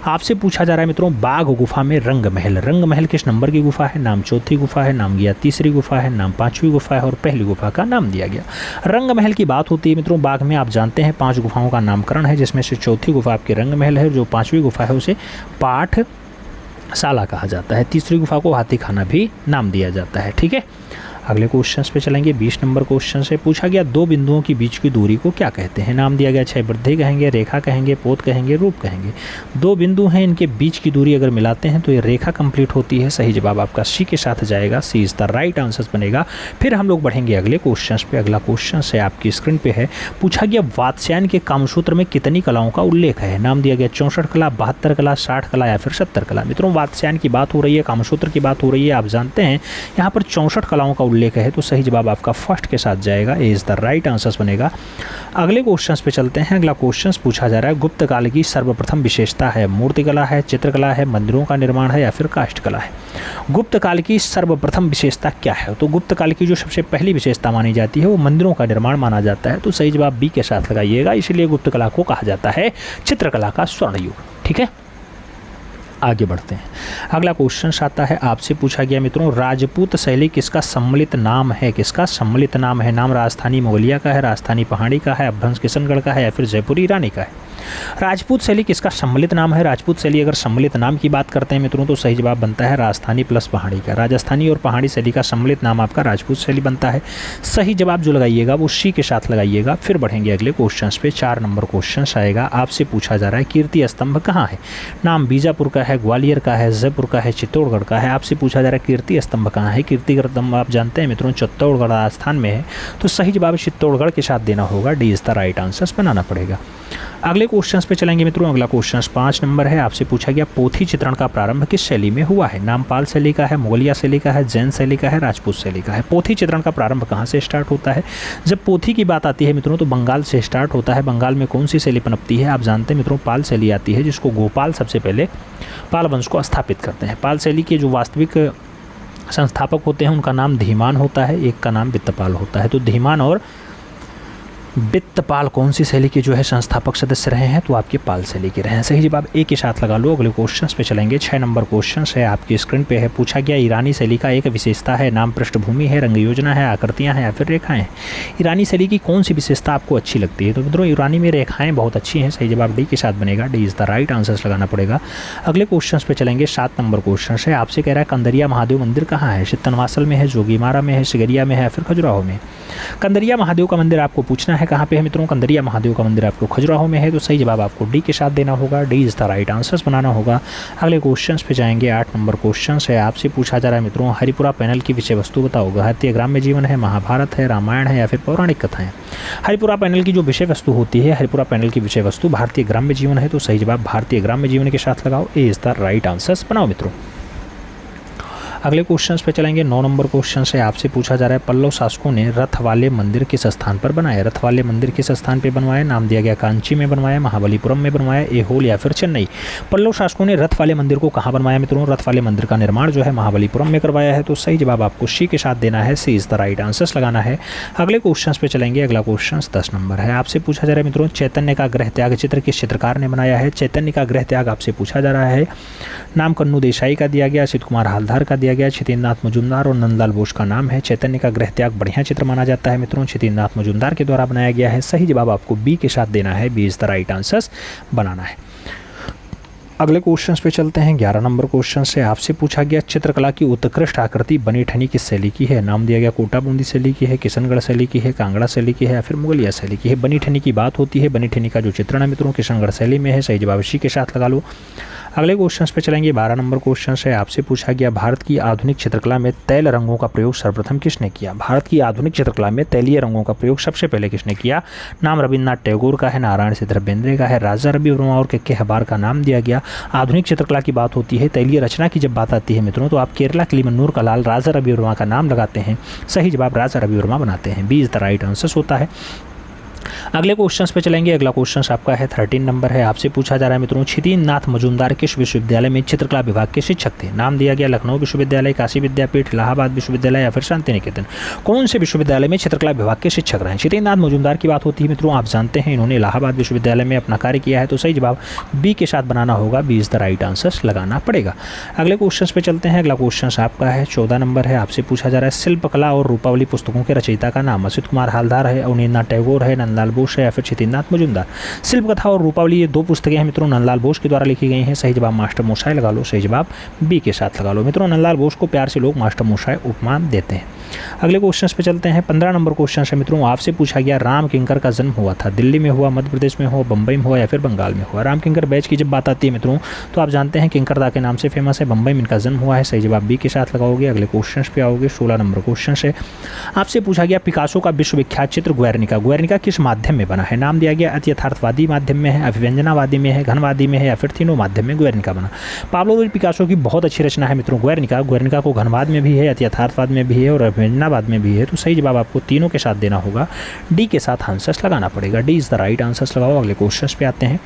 आपसे पूछा जा रहा है मित्रों, बाघ गुफा में रंग महल किस नंबर की गुफा है? नाम चौथी गुफा है, नाम गया तीसरी गुफा है, नाम पांचवी गुफा है और पहली गुफा का नाम दिया गया। रंग महल की बात होती है मित्रों, बाघ में आप जानते हैं 5 गुफाओं का नामकरण है, जिसमें से चौथी गुफा आपकी रंग महल है, जो पांचवी गुफा है उसे पाठशाला कहा जाता है, तीसरी गुफा को हाथी खाना भी नाम दिया जाता है। ठीक है, अगले क्वेश्चन पे चलेंगे। 20 नंबर क्वेश्चन से पूछा गया, दो बिंदुओं के बीच की दूरी को क्या कहते हैं? नाम दिया गया, छयबद्धि कहेंगे, रेखा कहेंगे, पोत कहेंगे, रूप कहेंगे। दो बिंदु हैं, इनके बीच की दूरी अगर मिलाते हैं तो ये रेखा कंप्लीट होती है। सही जवाब आपका सी के साथ जाएगा, सी इज द राइट आंसर बनेगा। फिर हम लोग बढ़ेंगे अगले क्वेश्चन पे। अगला क्वेश्चन है आपकी स्क्रीन पे है, पूछा गया वात्स्यायन के कामसूत्र में कितनी कलाओं का उल्लेख है? नाम दिया गया 64 कला, 72 कला, 60 कला या फिर 70 कला। मित्रों वात्स्यायन की बात हो रही है, कामसूत्र की बात हो रही है, आप जानते हैं यहाँ पर 64 कलाओं का उल्लेख है, तो सही जवाब आपका फर्स्ट के साथ जाएगा, ए इज द राइट आंसर बनेगा। अगले क्वेश्चंस पे चलते हैं। अगला क्वेश्चंस पूछा जा रहा है, गुप्त काल की सर्वप्रथम विशेषता है? मूर्तिकला है, चित्रकला है, मंदिरों का निर्माण है या फिर काष्ठकला है? गुप्त काल की सर्वप्रथम विशेषता क्या है? तो गुप्त काल की जो सबसे पहली विशेषता मानी जाती है वो मंदिरों का निर्माण माना जाता है, तो सही जवाब बी के साथ लगाइएगा। इसलिए गुप्त कला को कहा जाता है चित्रकला का स्वर्ण युग। ठीक है, आगे बढ़ते हैं। अगला क्वेश्चन आता है, आपसे पूछा गया मित्रों, राजपूत शैली किसका सम्मिलित नाम है? किसका सम्मिलित नाम है? नाम राजस्थानी मुगलिया का है, राजस्थानी पहाड़ी का है, अपभ्रंश किशनगढ़ का है या फिर जयपुरी ईरानी का है? राजपूत शैली किसका सम्मिलित नाम है? राजपूत शैली अगर सम्मिलित नाम की बात करते हैं मित्रों तो सही जवाब बनता है राजस्थानी प्लस पहाड़ी का। राजस्थानी और पहाड़ी शैली का सम्मिलित नाम आपका राजपूत शैली बनता है। सही जवाब जो लगाइएगा वो सी के साथ लगाइएगा। फिर बढ़ेंगे अगले क्वेश्चन पे। 4 नंबर क्वेश्चन आएगा, आपसे पूछा जा रहा है, कीर्ति स्तंभ कहाँ है? नाम बीजापुर का है, ग्वालियर का है, जयपुर का है, चित्तौड़गढ़ का है। आपसे पूछा जा रहा है कीर्ति स्तंभ कहाँ है? कीर्ति स्तंभ आप जानते हैं मित्रों चित्तौड़गढ़ राजस्थान में है, तो सही जवाब चित्तौड़गढ़ के साथ देना होगा, D is the right answer बनाना पड़ेगा। अगले क्वेश्चंस पे चलेंगे मित्रों। अगला क्वेश्चन 5 नंबर है, आपसे पूछा गया, पोथी चित्रण का प्रारंभ किस शैली में हुआ है? नाम पाल शैली का है, मुगलिया शैली का है, जैन शैली का है, राजपूत शैली का है। पोथी चित्रण का प्रारंभ कहाँ से स्टार्ट होता है? जब पोथी की बात आती है मित्रों तो बंगाल से स्टार्ट होता है। बंगाल में कौन सी शैली पनपती है? आप जानते हैं मित्रों पाल शैली आती है, जिसको गोपाल सबसे पहले पाल वंश को स्थापित करते हैं। पाल शैली के जो वास्तविक संस्थापक होते हैं उनका नाम धीमान होता है, एक का नाम वित्तपाल होता है। तो धीमान और वित्तपाल कौन सी शैली के जो है संस्थापक सदस्य रहे हैं? तो आपके पाल शैली के रहे हैं। सही जवाब ए के साथ लगा लो। अगले क्वेश्चंस पे चलेंगे। 6 नंबर क्वेश्चन है आपकी स्क्रीन पे है, पूछा गया, ईरानी शैली का एक विशेषता है? नाम पृष्ठभूमि है, रंग योजना है, आकृतियां हैं या फिर रेखाएं? ईरानी शैली की कौन सी विशेषता आपको अच्छी लगती है? तो मित्रों ईरानी में रेखाएं बहुत अच्छी हैं, सही जवाब डी के साथ बनेगा, D is the right answer लगाना पड़ेगा। अगले क्वेश्चन पे चलेंगे। 7 नंबर क्वेश्चन है, आपसे कह रहा है, कंदरिया महादेव मंदिर कहाँ है? चित्तनवासल में है, जोगीमारा में है, सिगरिया में है या फिर खजुराहो में? कंदरिया महादेव का मंदिर आपको पूछना है कहाँ पे है मित्रों? कंदरिया महादेव का मंदिर आपको खजुराहो में है, तो सही जवाब आपको डी के साथ देना होगा, D is the right answer बनाना होगा। अगले क्वेश्चंस पे जाएंगे। 8 नंबर क्वेश्चन है, आपसे पूछा जा रहा है मित्रों, हरिपुरा पैनल की विषय वस्तु बताओ। भारतीय ग्राम्य जीवन है, महाभारत है, रामायण है या फिर पौराणिक कथाएं? हरिपुरा पैनल की जो विषय वस्तु होती है, हरिपुरा पैनल की विषय वस्तु भारतीय ग्राम्य जीवन है, तो सही जवाब भारतीय ग्राम्य जीवन के साथ लगाओ, A is the right answer बनाओ मित्रों। अगले क्वेश्चंस पे चलेंगे। 9 नंबर क्वेश्चन से आपसे पूछा जा रहा है, पल्लव शासकों ने रथ वाले मंदिर किस स्थान पर बनाए? रथ वाले मंदिर किस स्थान पर बनवाए? नाम दिया गया कांची में बनवाया, महाबलीपुरम में बनवाया, एहोल या फिर चेन्नई? पल्लव शासकों ने रथ वाले मंदिर को कहाँ बनवाया मित्रों? रथ वाले मंदिर का निर्माण जो है महाबलीपुरम में करवाया है, तो सही जवाब आपको सी के साथ देना है, सी इज द राइट आंसर लगाना है। अगले क्वेश्चन पे चलेंगे। अगला क्वेश्चन 10 नंबर है, आपसे पूछा जा रहा है मित्रों, चैतन्य का गृह त्याग चित्र किस चित्रकार ने बनाया है? चैतन्य का गृह त्याग आपसे पूछा जा रहा है, नाम कन्नू देसाई का दिया गया, असित कुमार हालधार का दिया गया, छितेंद्रनाथ मजुमदार और नंदलाल बोस का नाम है। चैतन्य का गृह त्याग बढ़िया चित्र माना जाता है मित्रों, छितेंद्रनाथ मजुमदार के द्वारा बनाया गया है। सही जवाब आपको बी के साथ देना है, B is the right answer बनाना है। अगले क्वेश्चन पे चलते हैं। 11 नंबर क्वेश्चन से आपसे पूछा गया, चित्रकला की उत्कृष्ट आकृति बनी ठनी किस शैली की है? नाम दिया गया कोटा बूंदी शैली की है, किशनगढ़ शैली की है, कांगड़ा शैली की है या फिर मुगलिया शैली की है? बनी ठनी की बात होती है, बनी ठनी का जो चित्रण है मित्रों किशनगढ़ शैली में है, सही जवाब इसी के साथ लगा लो। अगले क्वेश्चन पे चलेंगे। 12 नंबर क्वेश्चन है, आपसे पूछा गया, भारत की आधुनिक चित्रकला में तैल रंगों का प्रयोग सर्वप्रथम किसने किया? भारत की आधुनिक चित्रकला में तैलीय रंगों का प्रयोग सबसे पहले किसने किया? नाम रविन्द्रनाथ टैगोर का है, नारायण सिद्धर बेंद्रे का है, राजा रवि वर्मा और के हबार का नाम दिया गया। आधुनिक चित्रकला की बात होती है, तैलीय रचना की जब बात आती है मित्रों तो आप केरला किलिमन्नूर का लाल राजा रवि वर्मा का नाम लगाते हैं, सही जवाब राजा रवि वर्मा बनाते हैं, B is the right answer होता है। अगले क्वेश्चन पे चलेंगे। अगला क्वेश्चन आपका है 13 नंबर है। आपसे पूछा जा रहा है मित्रों, क्षितिज नाथ मजूमदार किस विश्वविद्यालय में चित्रकला विभाग के शिक्षक थे? नाम दिया गया लखनऊ विश्वविद्यालय, काशी विद्यापीठ, इलाहाबाद विश्वविद्यालय या फिर शांति निकेतन। कौन से विश्वविद्यालय में चित्रकला विभाग के शिक्षक रहे? क्षितिज नाथ मजूमदार की बात होती है मित्रों, आप जानते हैं इन्होंने इलाहाबाद विश्वविद्यालय में अपना कार्य किया है, तो सही जवाब बी के साथ बनाना होगा। B is the right answer लगाना पड़ेगा। अगले क्वेश्चन पे चलते हैं। अगला क्वेश्चन आपका है 14 नंबर है। आपसे पूछा जा रहा है शिल्पकला और रूपावली पुस्तकों के रचयिता का नाम? असित कुमार हालदार है, अवनींद्रनाथ टैगोर है, नंदलाल बोस है या फिर क्षितिज नाथ मजूमदार। शिल्प कथा और रूपावली ये दो पुस्तकें हैं मित्रों, नंदलाल बोस के द्वारा लिखी गई हैं। सही जवाब मास्टर मोशाय लगा लो। सही जवाब बी के साथ लगा लो मित्रों। नंदलाल बोस को प्यार से लोग मास्टर मोशाय उपमान देते हैं। अगले क्वेश्चन पे चलते हैं। 15 नंबर क्वेश्चन है मित्रों, आपसे पूछा गया राम किंकर का जन्म हुआ था दिल्ली में हुआ, मध्य प्रदेश में हुआ, बम्बई में हुआ या फिर बंगाल में हुआ? राम किंकर बैच की जब बात आती है मित्रों, तो आप जानते हैं किंकरदा के नाम से फेमस है, बम्बई में इनका जन्म हुआ है। सही जवाब बी के साथ लगाओगे। अगले क्वेश्चन पे आओगे। 16 नंबर क्वेश्चन है। आपसे पूछा गया पिकासो का विश्वविख्यात चित्र गुएर्निका, गुएर्निका किस माध्यम में बना है? नाम दिया गया अति यथार्थवादी माध्यम में है, अभिव्यंजनावादी में है, घनवादी में है या फिर तीनों माध्यम में गुएर्निका बना। पाब्लो पिकासो की बहुत अच्छी रचना है मित्रों गुएर्निका। गुएर्निका को घनवाद में भी है, अति यथार्थवाद में भी है और अभिव्यंजनावाद में भी है, तो सही जवाब आपको तीनों के साथ देना होगा। डी के साथ आंसर्स लगाना पड़ेगा। D is the right answers लगाओ। अगले क्वेश्चन पे आते हैं।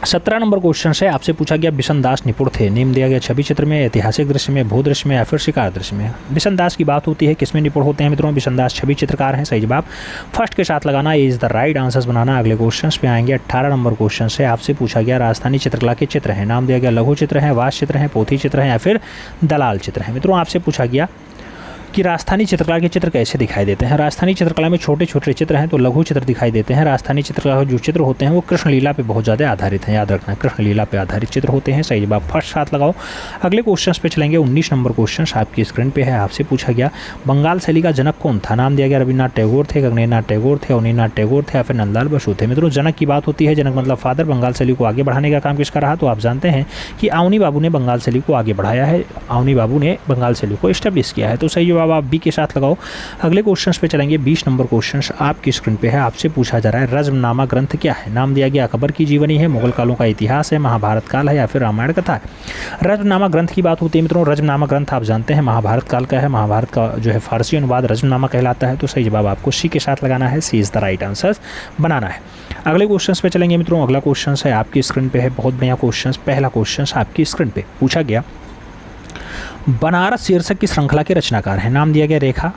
17 नंबर क्वेश्चन है। आपसे पूछा गया बिशन दास निपुण थे? नेम दिया गया छवि चित्र में, ऐतिहासिक दृश्य में, भू दृश्य में या फिर शिकार दृश्य में। बिशन दास की बात होती है, किसमें निपुण होते हैं मित्रों? बिशन दास छवि चित्रकार हैं। सही जवाब फर्स्ट के साथ लगाना। ये इज द राइट आंसर्स बनाना। अगले क्वेश्चन पे आएंगे। 18 नंबर क्वेश्चन है। आपसे पूछा गया राजस्थानी चित्रकला के चित्र हैं? नाम दिया गया लघु चित्र है, वास चित्र है, पोथी चित्र है या फिर दलाल चित्र है। मित्रों आपसे पूछा गया कि राजस्थानी चित्रकला के चित्र कैसे दिखाई देते हैं? राजस्थानी चित्रकला में छोटे छोटे चित्र हैं तो लघु चित्र दिखाई देते हैं। राजस्थानी चित्रकला के जो चित्र होते हैं वो कृष्ण लीला पे बहुत ज़्यादा आधारित हैं, याद रखना, कृष्ण लीला पे आधारित चित्र होते हैं। सही जवाब फर्स्ट साथ लगाओ। अगले क्वेश्चन पे चलेंगे। 19 नंबर क्वेश्चन आपकी स्क्रीन पे है। आपसे पूछा गया बंगाल शैली का जनक कौन था? नाम दिया गया रविन्द्रनाथ टैगोर थे, गगनेन्द्रनाथ टैगोर थे, अवनीन्द्रनाथ टैगोर थे या फिर नंदलाल बसु थे। मित्रों जनक की बात होती है, जनक मतलब फादर। बंगाल शैली को आगे बढ़ाने का काम किसका रहा? तो आप जानते हैं कि अवनी बाबू ने बंगाल शैली को आगे बढ़ाया है, अवनी बाबू ने बंगाल शैली को एस्टेब्लिश किया है, तो सही जवाब आप बी के साथ लगाओ। अगले क्वेश्चन पे चलेंगे। 20 नंबर क्वेश्चन आपकी स्क्रीन पे है। आपसे पूछा जा रहा है रज्मनामा ग्रंथ क्या है? नाम दिया गया अकबर की जीवनी है, मुगल कालों का इतिहास है, महाभारत काल है या फिर रामायण कथा है। रज्मनामा ग्रंथ की बात होती है मित्रों, रज्मनामा ग्रंथ आप जानते हैं महाभारत काल का है, महाभारत का जो है फारसी अनुवाद रज्मनामा कहलाता है, तो सही जवाब आपको सी के साथ लगाना है। सी इज द राइट आंसर बनाना है। अगले क्वेश्चन पे चलेंगे मित्रों। अगला क्वेश्चन है आपकी स्क्रीन पे है, बहुत बढ़िया क्वेश्चन। पहला क्वेश्चन आपकी स्क्रीन पे पूछा गया बनारस शीर्षक की श्रृंखला के रचनाकार हैं? नाम दिया गया रेखा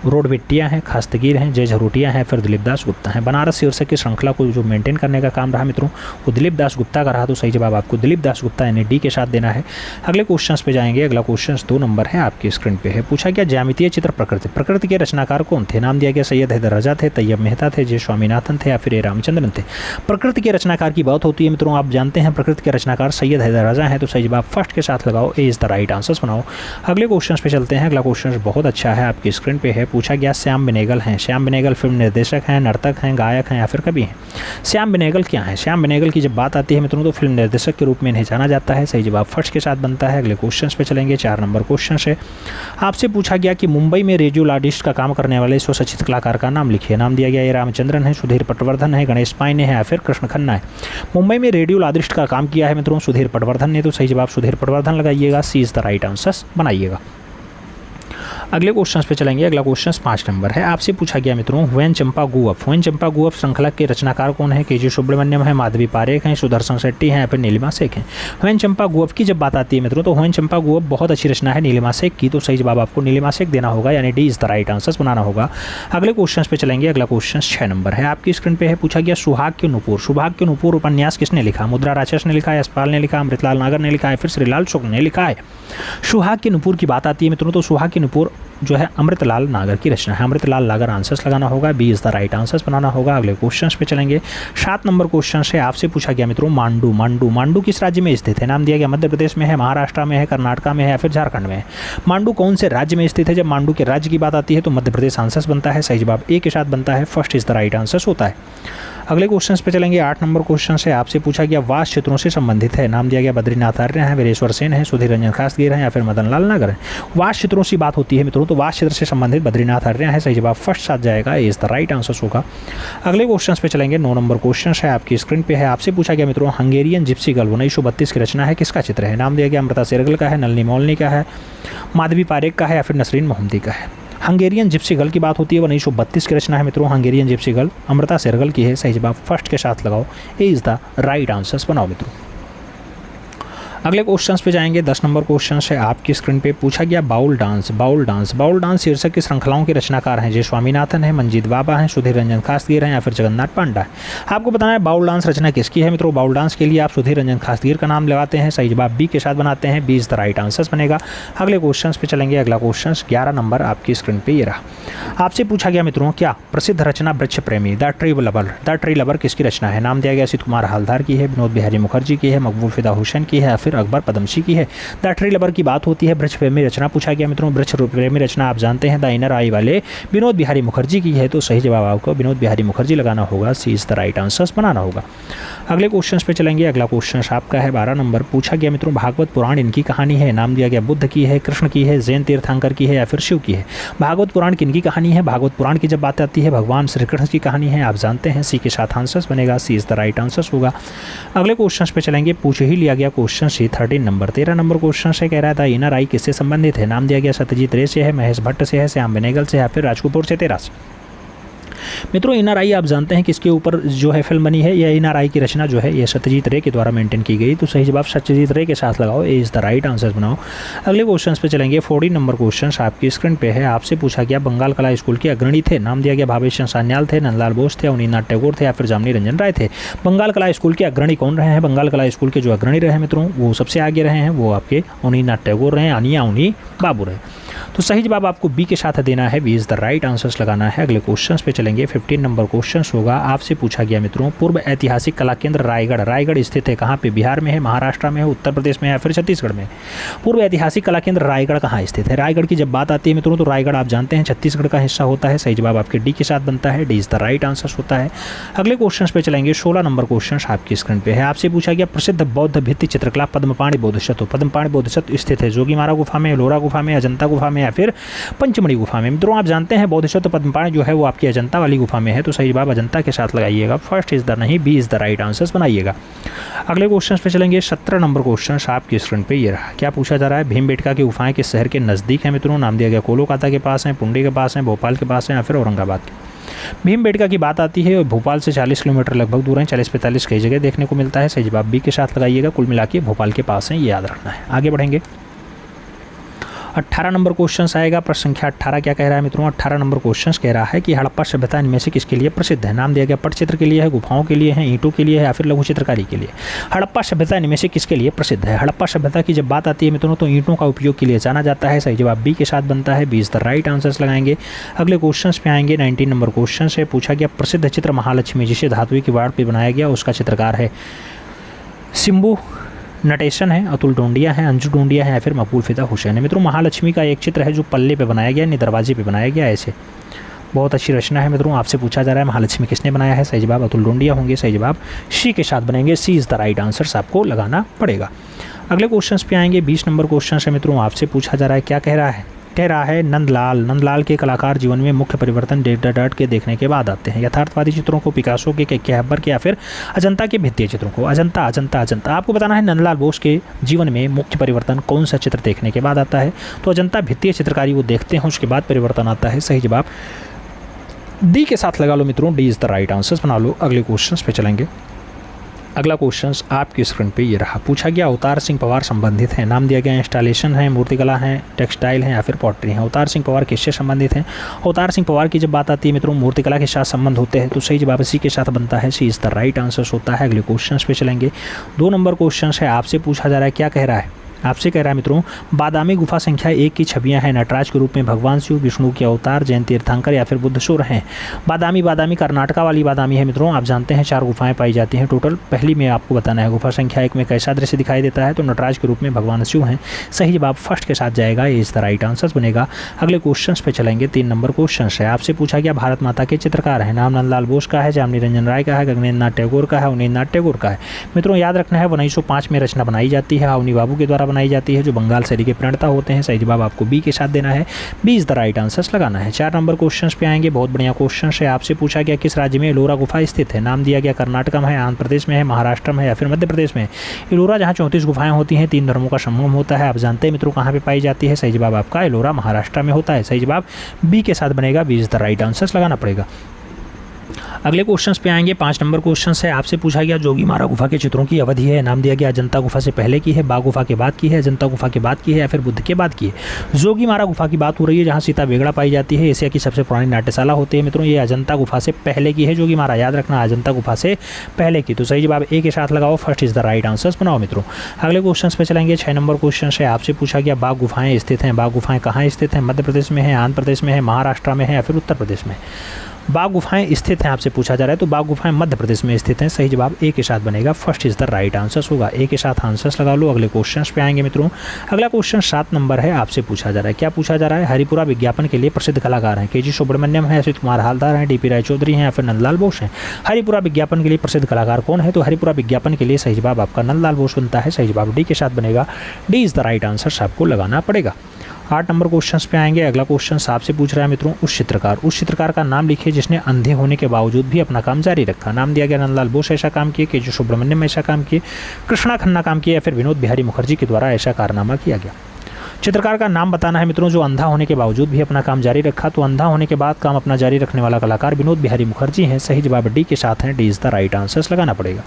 रोडबेट्टियाँ हैं, खास्तगीर हैं, जय झरोटिया हैं, फिर दिलीप दास गुप्ता हैं। बनारस शीर्षक की श्रृंखला को जो मेंटेन करने का काम रहा मित्रों वो दिलीप दास गुप्ता का रहा, तो सही जवाब आपको दिलीप दास गुप्ता यानी डी के साथ देना है। अगले क्वेश्चन पे जाएंगे। अगला क्वेश्चन 2 नंबर है आपकी स्क्रीन पे है। पूछा गया ज्यामितीय चित्र प्रकृति, प्रकृति के रचनाकार कौन थे? नाम दिया गया सैयद हैदर रजा थे, तैयब मेहता थे, जय स्वामीनाथन थे या फिर ए रामचंद्रन थे। प्रकृति के रचनाकार की बात होती है मित्रों, आप जानते हैं प्रकृति के रचनाकार सैयद हैदर रजा हैं, तो सही जवाब फर्स्ट के साथ लगाओ। A is the right answers बनाओ। अगले क्वेश्चन पे चलते हैं। अगला क्वेश्चन बहुत अच्छा है, आपकी स्क्रीन पे है। पूछा गया श्याम बेनेगल हैं? श्याम बेनेगल फिल्म निर्देशक हैं, नर्तक हैं, गायक हैं या फिर कवि हैं? श्याम बेनेगल क्या है? श्याम बेनेगल की जब बात आती है मित्रों तो फिल्म निर्देशक के रूप में इन्हें जाना जाता है। सही जवाब फर्स्ट के साथ बनता है। अगले क्वेश्चन पे चलेंगे। 4 नंबर क्वेश्चन है। आपसे पूछा गया कि मुंबई में रेडियोलॉजिस्ट का काम करने वाले स्वशिक्षित कलाकार का नाम लिखिए। नाम दिया गया ए रामचंद्रन है, सुधीर पटवर्धन है, गणेश पाइने है या फिर कृष्ण खन्ना है। मुंबई में रेडियोलॉजिस्ट का काम किया है मित्रों सुधीर पटवर्धन ने, तो सही जवाब सुधीर पटवर्धन लगाइएगा। सी इज द राइट आंसर बनाइएगा। अगले क्वेश्चन पे चलेंगे। अगला क्वेश्चन 5 नंबर है। आपसे पूछा गया मित्रों हुएन चंपा गुअप, हुएन चंपा गुअप श्रृंखला के रचनाकार कौन है? के जी सुब्रमण्यम है, माधवी पारेख हैं, सुदर्शन शेट्टी हैं या फिर नीलिमा शेख हैं। हुएन चंपा गुअप की जब बात आती है मित्रों तो हुएन चंपा गुअप बहुत अच्छी रचना है नीलिमा शेख की, तो सही जवाब आपको नीलिमा शेख देना होगा, यानी D is the right answer बनाना होगा। अगले क्वेश्चन पे चलेंगे। अगला क्वेश्चन 6 नंबर है आपकी स्क्रीन पे है। पूछा गया सुहाग के नुपुर, सुहाग के नुपुर उपन्यास किसने लिखा? मुद्रा राक्षस ने लिखा है, यशपाल ने लिखा, अमृतलाल नागर ने लिखा है, फिर श्रीलाल शुक्ल ने लिखा है। सुहाग के नुपुर की बात आती है मित्रों तो सुहाग के नुपुर जो है अमृतलाल नागर की रचना है। अमृतलाल नागर आंसर्स लगाना होगा। B is the right answers बनाना होगा। अगले क्वेश्चन पे चलेंगे। 7 नंबर क्वेश्चन से आपसे पूछा गया मित्रों मांडू, मांडू मांडू किस राज्य में स्थित है? नाम दिया गया मध्य प्रदेश में है, महाराष्ट्र में है, कर्नाटक में है या फिर झारखंड में है। मांडू कौन से राज्य में स्थित है? जब मांडू के राज्य की बात आती है तो मध्य प्रदेश आंसर्स बनता है। सही जवाब ए के साथ बनता है। First is the right answers होता है। अगले क्वेश्चन पे चलेंगे। 8 नंबर क्वेश्चन से आपसे पूछा गया वास चित्रों से संबंधित है। नाम दिया गया बद्रीनाथ आर्य हैं, वीरेश्वर सेन है, सुधीर रंजन खासगीर हैं या फिर मदन लाल नागर है। वास चित्रों से बात होती है मित्रों तो वास चित्र से संबंधित बद्रीनाथ आर्य है। सही जवाब फर्स्ट साथ जाएगा, ए इज द राइट आंसर होगा। अगले क्वेश्चन पे चलेंगे। 9 नंबर क्वेश्चन है आपकी स्क्रीन पे है। आपसे पूछा गया मित्रों हंगेरियन जिप्सी गर्ल 1932 की रचना है, किसका चित्र है? नाम दिया गया अमृता शेरगिल का है, नलिनी मौलनी का है, माधवी पारेख का है या फिर नसरीन मोहम्मदी का है। हंगेरियन जिप्सी गर्ल की बात होती है, 1932 की रचना है मित्रों, Hungarian gypsy girl, Amrita Shergil की है। सही जवाब फर्स्ट के साथ लगाओ, A is the right answers बनाओ मित्रों। अगले क्वेश्चंस पे जाएंगे। 10 नंबर क्वेश्चन है आपकी स्क्रीन पे, पूछा गया बाउल डांस। बाउल डांस शीर्षक की श्रृंखलाओं के रचनाकार हैं जय स्वामीनाथन है, मंजीत बाबा हैं, सुधीर रंजन खासगीर हैं या फिर जगन्नाथ पांडा है। आपको बताना है बाउल डांस रचना किसकी है मित्रों। बाउल डांस के लिए आप सुधीर रंजन खासगीर का नाम लगाते हैं, सही जवाब बी के साथ बनाते हैं, B is the right answers बनेगा। अगले क्वेश्चन पे चलेंगे। अगला क्वेश्चन 11 नंबर आपकी स्क्रीन पे ये रहा। आपसे पूछा गया मित्रों, क्या प्रसिद्ध रचना वृक्ष प्रेमी द ट्री लवर किसकी रचना है। नाम दिया गया असित कुमार हालदार की है, विनोद बिहारी मुखर्जी की है, मकबूल फिदा हुसैन की है या फिर अकबर पदमसी की है। द ट्री लवर की बात होती है, वृक्ष प्रेमी रचना पूछा गया मित्रों। वृक्ष प्रेमी रचना आप जानते हैं द इनर आई वाले विनोद बिहारी मुखर्जी की है, तो सही जवाब आपको विनोद बिहारी मुखर्जी लगाना होगा, सी इज द राइट आंसर्स बनाना होगा। अगले क्वेश्चन पे चलेंगे। अगला क्वेश्चन आपका है 12 नंबर, पूछा गया मित्रों भागवत पुराण इनकी कहानी है। नाम दिया गया बुद्ध की है, कृष्ण की है, जैन तीर्थंकर की है या फिर शिव की है। भागवत पुराण किनकी कहानी है। भागवत पुराण की जब बात आती है भगवान श्री कृष्ण की कहानी है, आप जानते हैं, सी के साथ आंसर्स बनेगा, सी इज द राइट आंसर्स होगा। अगले क्वेश्चन पे चलेंगे। पूछ ही लिया गया क्वेश्चन सी 13 नंबर। 13 नंबर क्वेश्चन से कह रहा था इनर आई किससे संबंधित है। नाम दिया गया सत्यजीत रे से है, महेश भट्ट से है, श्याम बेनेगल से या फिर राजकपूर से 13 से। मित्रों इनर आई आप जानते हैं किसके ऊपर जो है फिल्म बनी है, या इनर आई की रचना जो है ये सत्यजीत रे के द्वारा मेंटेन की गई, तो सही जवाब सत्यजीत रे के साथ लगाओ, A is the right answer बनाओ। अगले क्वेश्चन पे चलेंगे। 14 नंबर क्वेश्चन आपकी स्क्रीन पे है। आपसे पूछा गया बंगाल कला स्कूल के अग्रणी थे। नाम दिया गया भावेश चंद्र सान्याल थे, नंदलाल बोस थे, अवनीनाथ टैगोर थे या फिर जामनी रंजन राय थे। बंगाल कला स्कूल के अग्रणी कौन रहे हैं। बंगाल कला स्कूल के जो अग्रणी रहे मित्रों वो सबसे आगे रहे हैं, वो आपके अवनीनाथ टैगोर रहे, अनिया उनी बाबू रहे, तो सही जवाब आपको बी के साथ देना है, B is the right answers लगाना है। अगले क्वेश्चन पे चलेंगे। 15 नंबर क्वेश्चन होगा। आपसे पूछा गया मित्रों पूर्व ऐतिहासिक कला केंद्र रायगढ़ स्थित है कहाँ पे। बिहार में है, महाराष्ट्र में है, उत्तर प्रदेश में है या फिर छत्तीसगढ़ में। पूर्व ऐतिहासिक कला केंद्र रायगढ़ कहाँ स्थित है। रायगढ़ की जब बात आती है मित्रों तो रायगढ़ आप जानते हैं छत्तीसगढ़ का हिस्सा होता है, सही जवाब आपके डी के साथ बनता है, D is the right answer होता है। अगले क्वेश्चन पे चलेंगे। 16 नंबर क्वेश्चन आपकी स्क्रीन पे है। आपसे पूछा गया प्रसिद्ध बौद्ध भित्ति चित्रकला पद्मपाणि बोधिसत्व स्थित है जोगीमारा गुफा में, एलोरा गुफा में, अजंता गुफा में या फिर पंचमढ़ी गुफा में। मित्रों आप जानते हैं बोधिसत्व पद्मपाणि जो है वो आपकी अजंता वाली गुफा में है, तो सही जवाब अजंता के साथ लगाइएगा, फर्स्ट इज द नहीं, B is the right answers बनाइएगा। अगले क्वेश्चन पे चलेंगे। 17 नंबर क्वेश्चन आपकी स्क्रीन पे ये रहा। क्या पूछा जा रहा है भीमबेटका की गुफाएं किस शहर के नज़दीक है मित्रों। नाम दिया गया कोलकाता के पास है, पुंडी के पास है, भोपाल के पास है या फिर औरंगाबाद के। भीमबेटका की बात आती है और भोपाल से 40 किलोमीटर लगभग दूर है, 40-45 कई जगह देखने को मिलता है, सही जवाब बी के साथ लगाइएगा, कुल मिला के भोपाल के पास है, ये याद रखना है। आगे बढ़ेंगे। 18 नंबर क्वेश्चन आएगा। प्रश्न संख्या 18 क्या कह रहा है मित्रों। 18 नंबर क्वेश्चन कह रहा है कि हड़प्पा सभ्यता इनमें से किसके लिए प्रसिद्ध है। नाम दिया गया पटचित्र के लिए है, गुफाओं के लिए है, ईंटों के लिए है या फिर लघु चित्रकारी के लिए। हड़प्पा सभ्यता इनमें से किसके लिए प्रसिद्ध है। हड़प्पा सभ्यता की जब बात आती है मित्रों तो ईंटों का उपयोग के लिए जाना जाता है, सही जवाब बी के साथ बनता है, B is the right answers लगाएंगे। अगले क्वेश्चन पे आएंगे। 19 नंबर क्वेश्चन से पूछा गया प्रसिद्ध चित्र महालक्ष्मी जिसे धातु की वाड़ पर बनाया गया उसका चित्रकार है सिंबू नटेशन है, अतुल डोंडिया है, अंजू डोंडिया है या फिर मकबूल फिदा हुसैन है। मित्रों महालक्ष्मी का एक चित्र है जो पल्ले पे बनाया गया, नहीं दरवाजे पे बनाया गया, ऐसे बहुत अच्छी रचना है मित्रों। आपसे पूछा जा रहा है महालक्ष्मी किसने बनाया है, सही जवाब अतुल डोंडिया होंगे, सही जवाब सी के साथ बनेंगे, सी इज़ द राइट आंसर्स आपको लगाना पड़ेगा। अगले क्वेश्चन पे आएंगे। 20 नंबर क्वेश्चन है मित्रों। आपसे पूछा जा रहा है क्या कह रहा है नंदलाल के कलाकार जीवन में मुख्य परिवर्तन डेट के देखने के बाद आते हैं। यथार्थवादी चित्रों को, पिकासो के कैहबर के या फिर अजंता के भित्तीय चित्रों को। अजंता आपको बताना है नंदलाल बोस के जीवन में मुख्य परिवर्तन कौन सा चित्र देखने के बाद आता है, तो अजंता भित्तीय चित्रकारी वो देखते हैं उसके बाद परिवर्तन आता है, सही जवाब डी के साथ लगा लो मित्रों, D is the right answers बना लो। अगले क्वेश्चन पे चलेंगे। अगला क्वेश्चन आपकी स्क्रीन पे ये रहा। पूछा गया अवतार सिंह पवार संबंधित हैं। नाम दिया गया इंस्टॉलेशन है, मूर्तिकला है, टेक्सटाइल है या फिर पॉटरी है। अवतार सिंह पवार किससे संबंधित हैं। अवतार सिंह पवार की जब बात आती है मित्रों मूर्तिकला के साथ संबंध होते हैं, तो सही जवाब इसी के साथ बनता है, सी इज़ द राइट आंसर्स होता है। अगले क्वेश्चन पे चलेंगे। 2 नंबर क्वेश्चन है। आपसे पूछा जा रहा है क्या कह रहा है, आपसे कह रहा है मित्रों बादामी गुफा संख्या 1 की छवियां हैं नटराज के रूप में भगवान शिव, विष्णु के अवतार, जैन तीर्थंकर या फिर बुद्धशूर हैं। बादामी कर्नाटका वाली बादामी है मित्रों, आप जानते हैं 4 गुफाएं पाई जाती हैं टोटल। पहली में आपको बताना है गुफा संख्या 1 में कैसा दृश्य दिखाई देता है, तो नटराज के रूप में भगवान शिव हैं, सही जवाब फर्स्ट के साथ जाएगा, ये इस द राइट आंसर बनेगा। अगले क्वेश्चन पे चलेंगे। 3 नंबर क्वेश्चन है। आपसे पूछा गया भारत माता के चित्रकार है। नाम नंदलाल बोस का है, जामनी रंजन राय का है, गगनेन्द्र नाथ टैगोर का है, अवनीन्द्र नाथ टैगोर का है। मित्रों याद रखना है 1905 में रचना बनाई जाती है, अवनी बाबू के द्वारा बनाई जाती है जो बंगाल शैली के प्रणेता होते हैं। सही जवाब आपको बी के साथ देना है, B is the right answer लगाना है। 4 नंबर क्वेश्चन पे आएंगे, बहुत बढ़िया क्वेश्चन है। आपसे पूछा गया किस राज्य में एलोरा गुफा स्थित है? नाम दिया गया कर्नाटक में है, आंध्र प्रदेश में है, महाराष्ट्र में है या फिर मध्य प्रदेश में है। एलोरा जहाँ 34 गुफाएं होती हैं, 3 धर्मों का संगम होता है। आप जानते हैं मित्रों कहाँ पे पाई जाती है? सही जवाब आपका एलोरा महाराष्ट्र में होता है। सही जवाब बी के साथ बनेगा, B is the right answer लगाना पड़ेगा। अगले क्वेश्चंस पे आएंगे। 5 नंबर क्वेश्चन है। आपसे पूछा गया जोगीमारा गुफा के चित्रों की अवधि है। नाम दिया गया अजंता गुफा से पहले की है, बाघ गुफा के बाद की है, अजंता गुफा के बाद की है या फिर बुद्ध के बाद की है। जोगीमारा गुफा की बात हो रही है जहाँ सीता वेगड़ा पाई जाती है। एशिया की सबसे पुरानी नाट्यशाला होती है मित्रों। ये अजंता गुफा से पहले की है जोगीमारा, याद रखना अजंता गुफा से पहले की। तो सही जवाब ए के साथ लगाओ, first is the right answer बनाओ मित्रों। अगले क्वेश्चन पे चलेंगे। 6 नंबर क्वेश्चन है। आपसे पूछा गया बाघ गुफाएं स्थित हैं। बाघ गुफाएं कहाँ स्थित हैं? मध्य प्रदेश में है, आंध्र प्रदेश में है, महाराष्ट्र में है या फिर उत्तर प्रदेश में? बाघ गुफाएं स्थित हैं आपसे पूछा जा रहा है, तो बाघ गुफाएं मध्य प्रदेश में स्थित हैं। सही जवाब ए के साथ बनेगा, first is the right answer होगा। ए के साथ आंसर्स लगा लो। अगले क्वेश्चन पे आएंगे मित्रों। अगला क्वेश्चन 7 नंबर है। आपसे पूछा जा रहा है, क्या पूछा जा रहा है? हरिपुरा विज्ञापन के लिए प्रसिद्ध कलाकार हैं। के.जी. सुब्रमण्यम है, असित कुमार हालदार हैं, डी.पी. राय चौधरी हैं या फिर नंदलाल बोस हैं। हरिपुरा विज्ञापन के लिए प्रसिद्ध कलाकार कौन है? तो हरिपुरा विज्ञापन के लिए सही जवाब आपका नंदलाल बोस बनता है। सही जवाब डी के साथ बनेगा, D is the right answer आपको लगाना पड़ेगा। 8 नंबर क्वेश्चन पे आएंगे। अगला क्वेश्चन आपसे पूछ रहा है मित्रों, उस चित्रकार का नाम लिखिए जिसने अंधे होने के बावजूद भी अपना काम जारी रखा। नाम दिया गया नंदलाल बोस ऐसा काम किए, के.जी. सुब्रमण्यम ऐसा काम किए, कृष्णा खन्ना काम किए या फिर विनोद बिहारी मुखर्जी के द्वारा ऐसा कारनामा किया गया। चित्रकार का नाम बताना है मित्रों जो अंधा होने के बावजूद भी अपना काम जारी रखा। तो अंधा होने के बाद काम अपना जारी रखने वाला कलाकार विनोद बिहारी मुखर्जी हैं। सही जवाब डी के साथ है, D is the right answer लगाना पड़ेगा।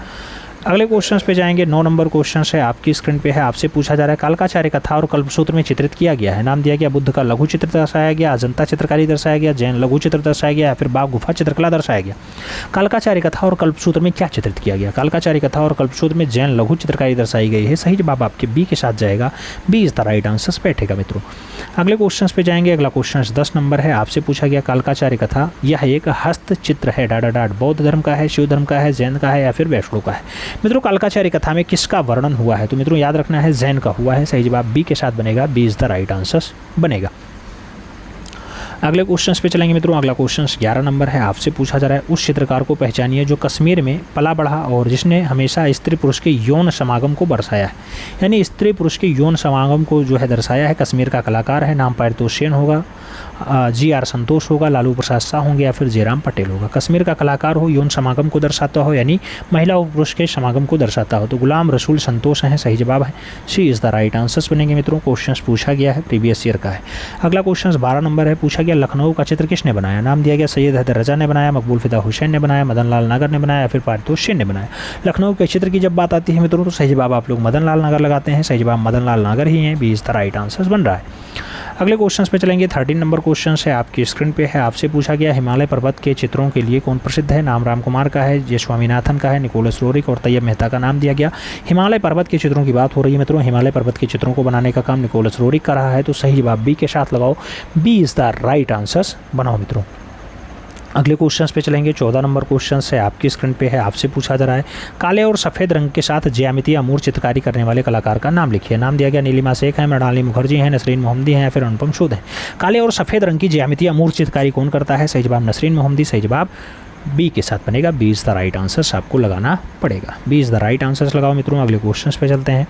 अगले क्वेश्चन पे जाएंगे। 9 नंबर क्वेश्चन है, आपकी स्क्रीन पे है। आपसे पूछा जा रहा है कालकाचार्य कथा और कल्पसूत्र में चित्रित किया गया है। नाम दिया गया बुद्ध का लघु चित्र दर्शाया गया, अजंता चित्रकारी दर्शाया गया, जैन लघु चित्र दर्शाया गया या फिर बाघ गुफा चित्रकला दर्शाया गया। कालकाचार्य कथा और कल्पसूत्र में क्या चित्रित किया गया? कालकाचार्य कथा और कल्पसूत्र में जैन लघु चित्रकारी दर्शाई गई है। सही जवाब आपके बी के साथ जाएगा, B is the right answer बैठेगा मित्रों। अगले क्वेश्चन पे जाएंगे। अगला क्वेश्चन 10 नंबर है। आपसे पूछा गया कालकाचार्य कथा यह एक हस्तचित्र है, डाट बौद्ध धर्म का है, शिव धर्म का है, जैन का है या फिर वैष्णव का है। मित्रों कालकाचार्य कथा में किसका वर्णन हुआ है? तो मित्रों याद रखना है जैन का हुआ है। सही जवाब बी के साथ बनेगा, B is the right answer बनेगा। अगले क्वेश्चन पे चलेंगे मित्रों। अगला क्वेश्चन 11 नंबर है। आपसे पूछा जा रहा है उस चित्रकार को पहचानिए जो कश्मीर में पला बढ़ा और जिसने हमेशा स्त्री पुरुष के यौन समागम को दर्शाया है। यानी स्त्री पुरुष के यौन समागम को जो है दर्शाया है। कश्मीर का कलाकार है, नाम पारितोष सेन होगा, जी.आर. संतोष होगा, लालू प्रसाद शाह होंगे या फिर जयराम पटेल होगा। कश्मीर का कलाकार हो, यौन समागम को दर्शाता हो यानी महिला और पुरुष के समागम को दर्शाता हो तो गुलाम रसूल संतोष हैं। सही जवाब है, सी इज़ द राइट आंसर्स बनेंगे मित्रों। क्वेश्चन पूछा गया है, प्रीवियस ईयर का है। अगला क्वेश्चन 12 नंबर है। पूछा गया लखनऊ का चित्र किसने बनाया? नाम दिया गया सैयद हैदर रजा ने बनाया, मकबूल फिदा हुसैन ने बनाया, मदन लाल नागर ने बनाया या फिर पारितोष सेन ने बनाया। लखनऊ के चित्र की जब बात आती है मित्रों तो सही जवाब आप लोग मदन लाल नागर लगाते हैं। सही जवाब मदन लाल नागर ही हैं, B is the right answers बन रहा है। अगले क्वेश्चन पे चलेंगे। 13 नंबर क्वेश्चन है, आपकी स्क्रीन पे है। आपसे पूछा गया हिमालय पर्वत के चित्रों के लिए कौन प्रसिद्ध है? नाम राम कुमार का है, जे स्वामीनाथन का है, निकोलस रोरिक और तैयब मेहता का नाम दिया गया। हिमालय पर्वत के चित्रों की बात हो रही है मित्रों। हिमालय पर्वत के चित्रों को बनाने का काम निकोलस रोरिक का रहा है तो सही जवाब बी के साथ लगाओ, B is the right answers बनाओ मित्रों। अगले क्वेश्चन पे चलेंगे। 14 नंबर क्वेश्चन है, आपकी स्क्रीन पे है। आपसे पूछा जा रहा है काले और सफ़ेद रंग के साथ ज्यामितीय अमूर्त चित्रकारी करने वाले कलाकार का नाम लिखिए। नाम दिया गया नीलिमा शेख है, मृणालिनी मुखर्जी हैं, नसरीन मोहम्मदी हैं या फिर अनुपम सूद हैं। काले और सफ़ेद रंग की ज्यामितीय अमूर्त चित्रकारी कौन करता है? सही जवाब नसरीन मोहम्मदी। सही जवाब बी के साथ बनेगा, B is the right answer आपको लगाना पड़ेगा, B is the right answer लगाओ मित्रों। अगले क्वेश्चन पे चलते हैं।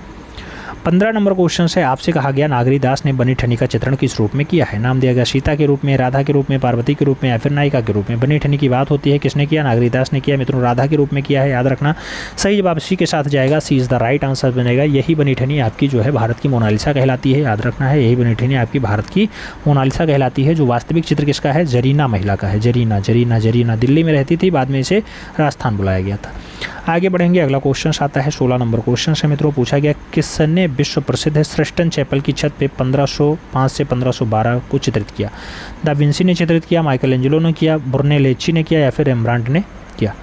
15 नंबर क्वेश्चन है, आपसे कहा गया नागरी दास ने बनी ठनी का चित्रण किस रूप में किया है? नाम दिया गया सीता के रूप में, राधा के रूप में, पार्वती के रूप में या फिर नायिका के रूप में। बनी ठनी की बात होती है किसने किया? नागरी दास ने किया मित्रों, राधा के रूप में किया है, याद रखना। सही जवाब सी के साथ जाएगा, सी इज़ द राइट आंसर बनेगा। यही बनी ठनी आपकी जो है भारत की मोनालिसा कहलाती है, याद रखना है। यही बनी ठनी आपकी भारत की मोनालिसा कहलाती है। जो वास्तविक चित्र किसका है? जरीना महिला का है। जरीना जरीना जरीना दिल्ली में रहती थी, बाद में इसे राजस्थान बुलाया गया था। आगे बढ़ेंगे। अगला क्वेश्चन आता है 16 नंबर क्वेश्चन है मित्रों। पूछा गया किसने विश्व प्रसिद्ध है सिस्टन चैपल की छत पे 1505 से 1512 को चित्रित किया? दा विंसी ने चित्रित किया, माइकल एंजेलो ने किया, ब्रुनेलेच्ची ने किया या फिर रेम्ब्रांट ने किया?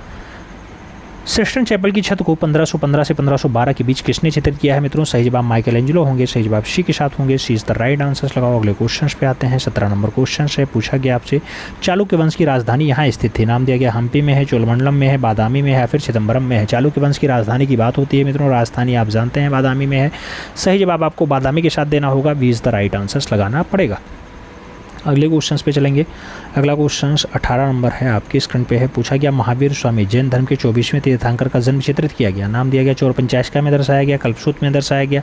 सिस्टन चैपल की छत को 1515 से 1512 के बीच किसने चित्रित किया है मित्रों? सही जवाब माइकल एंजेलो होंगे। सही जवाब सी के साथ होंगे, सी इज़ द राइट आंसर लगाओ। अगले क्वेश्चन पे आते हैं। 17 नंबर क्वेश्चन है। पूछा गया आपसे चालुक्य वंश की राजधानी यहाँ स्थित थी। नाम दिया गया हम्पी में है, चोलमंडलम में है, बादामी में है या फिर चिदम्बरम में है। चालुक्य वंश की राजधानी की बात होती है मित्रों, राजधानी आप जानते हैं बादामी में है। सही जवाब आपको बादामी के साथ देना होगा, B is the right answer लगाना पड़ेगा। अगले क्वेश्चन पे चलेंगे। अगला क्वेश्चन 18 नंबर है, आपकी स्क्रीन पे है। पूछा गया महावीर स्वामी जैन धर्म के 24वें तीर्थंकर का जन्म चित्रित किया गया। नाम दिया गया चोर पंचायत में दर्शाया गया, कल्पसूत्र में दर्शाया गया,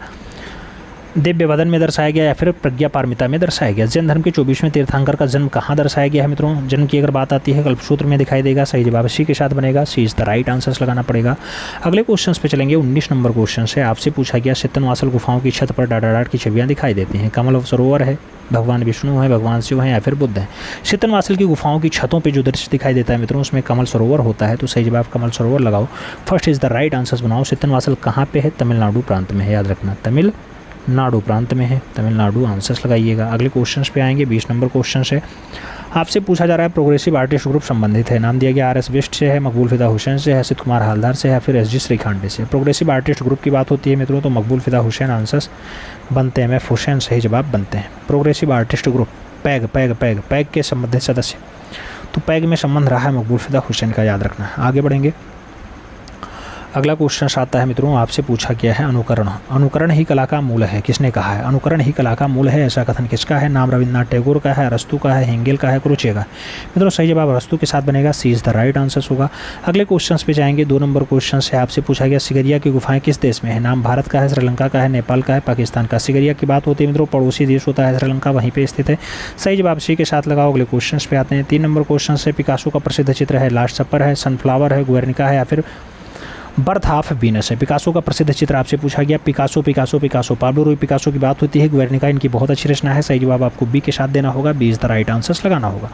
दिव्य वदन में दर्शाया गया या फिर प्रज्ञा पारमिता में दर्शाया गया। जैन धर्म के 24वें तीर्थंकर का जन्म कहाँ दर्शाया गया है मित्रों? जन्म की अगर बात आती है कल्पसूत्र में दिखाई देगा। सही जवाब सी के साथ बनेगा, सी इज द राइट आंसर्स लगाना पड़ेगा। अगले क्वेश्चन पे चलेंगे। 19 नंबर क्वेश्चन से आपसे पूछा गया सित्तनवासल गुफाओं की छत पर डाटाडाट की छवियाँ दिखाई देती हैं। कमल सरोवर है, भगवान विष्णु है, भगवान शिव हैं या फिर बुद्ध हैं। सित्तनवासल की गुफाओं की छतों पे जो दृश्य दिखाई देता है मित्रों उसमें कमल सरोवर होता है, तो सही जवाब कमल सरोवर लगाओ। First is the right answers बनाओ। सित्तनवासल कहाँ पे है? तमिलनाडु प्रांत में है, याद रखना तमिलनाडु प्रांत में है, तमिलनाडु आंसर्स लगाइएगा। अगले क्वेश्चन पे आएंगे। 20 नंबर क्वेश्चन से आपसे पूछा जा रहा है प्रोग्रेसिव आर्टिस्ट ग्रुप संबंधित है। नाम दिया गया आर एस बिष्ट से है, मकबूल फिदा हुसैन से है, सिद्ध कुमार हालदार से है, फिर एस जी श्रीखांडे से। प्रोग्रेसिव आर्टिस्ट ग्रुप की बात होती है मित्रों तो मकबूल फिदा हुसैन आंसर्स बनते हैं, MF हुसैन सही जवाब बनते हैं। प्रोग्रेसिव आर्टिस्ट ग्रुप पैग के संबंधित सदस्य, तो पैग में संबंध रहा है मकबूल फिदा हुसैन का, याद रखना। आगे बढ़ेंगे। अगला क्वेश्चन आता है मित्रों आपसे पूछा गया है अनुकरण ही कला का मूल है। किसने कहा है? अनुकरण ही कला का मूल है, ऐसा कथन किसका है? नाम रविन्द्रनाथ टैगोर का है, अरस्तु का है, हेंगेल का है, क्रुचे का। मित्रों सही जवाब अरस्तु के साथ बनेगा, सी इज द राइट आंसर्स होगा। अगले क्वेश्चन पे जाएंगे। 2 नंबर क्वेश्चन से आपसे पूछा गया सिगरिया की गुफाएं किस देश में है? नाम भारत का है, श्रीलंका का है, नेपाल का है, पाकिस्तान का। सिगरिया की बात होती है मित्रों पड़ोसी देश होता है श्रीलंका, वहीं पे स्थित है। सही जवाब सी के साथ लगाओ। अगले क्वेश्चन पे आते हैं। 3 नंबर क्वेश्चन से पिकासो का प्रसिद्ध चित्र है लास्ट सपर है, सनफ्लावर है, गुएर्निका है या फिर बर्थ ऑफ वीनस है। पिकासो का प्रसिद्ध चित्र आपसे पूछा गया। पिकासो पाब्लो रूई पिकासो की बात होती है। गुएर्निका इनकी बहुत अच्छी रचना है। सही जवाब आपको बी के साथ देना होगा, B is the right answers लगाना होगा।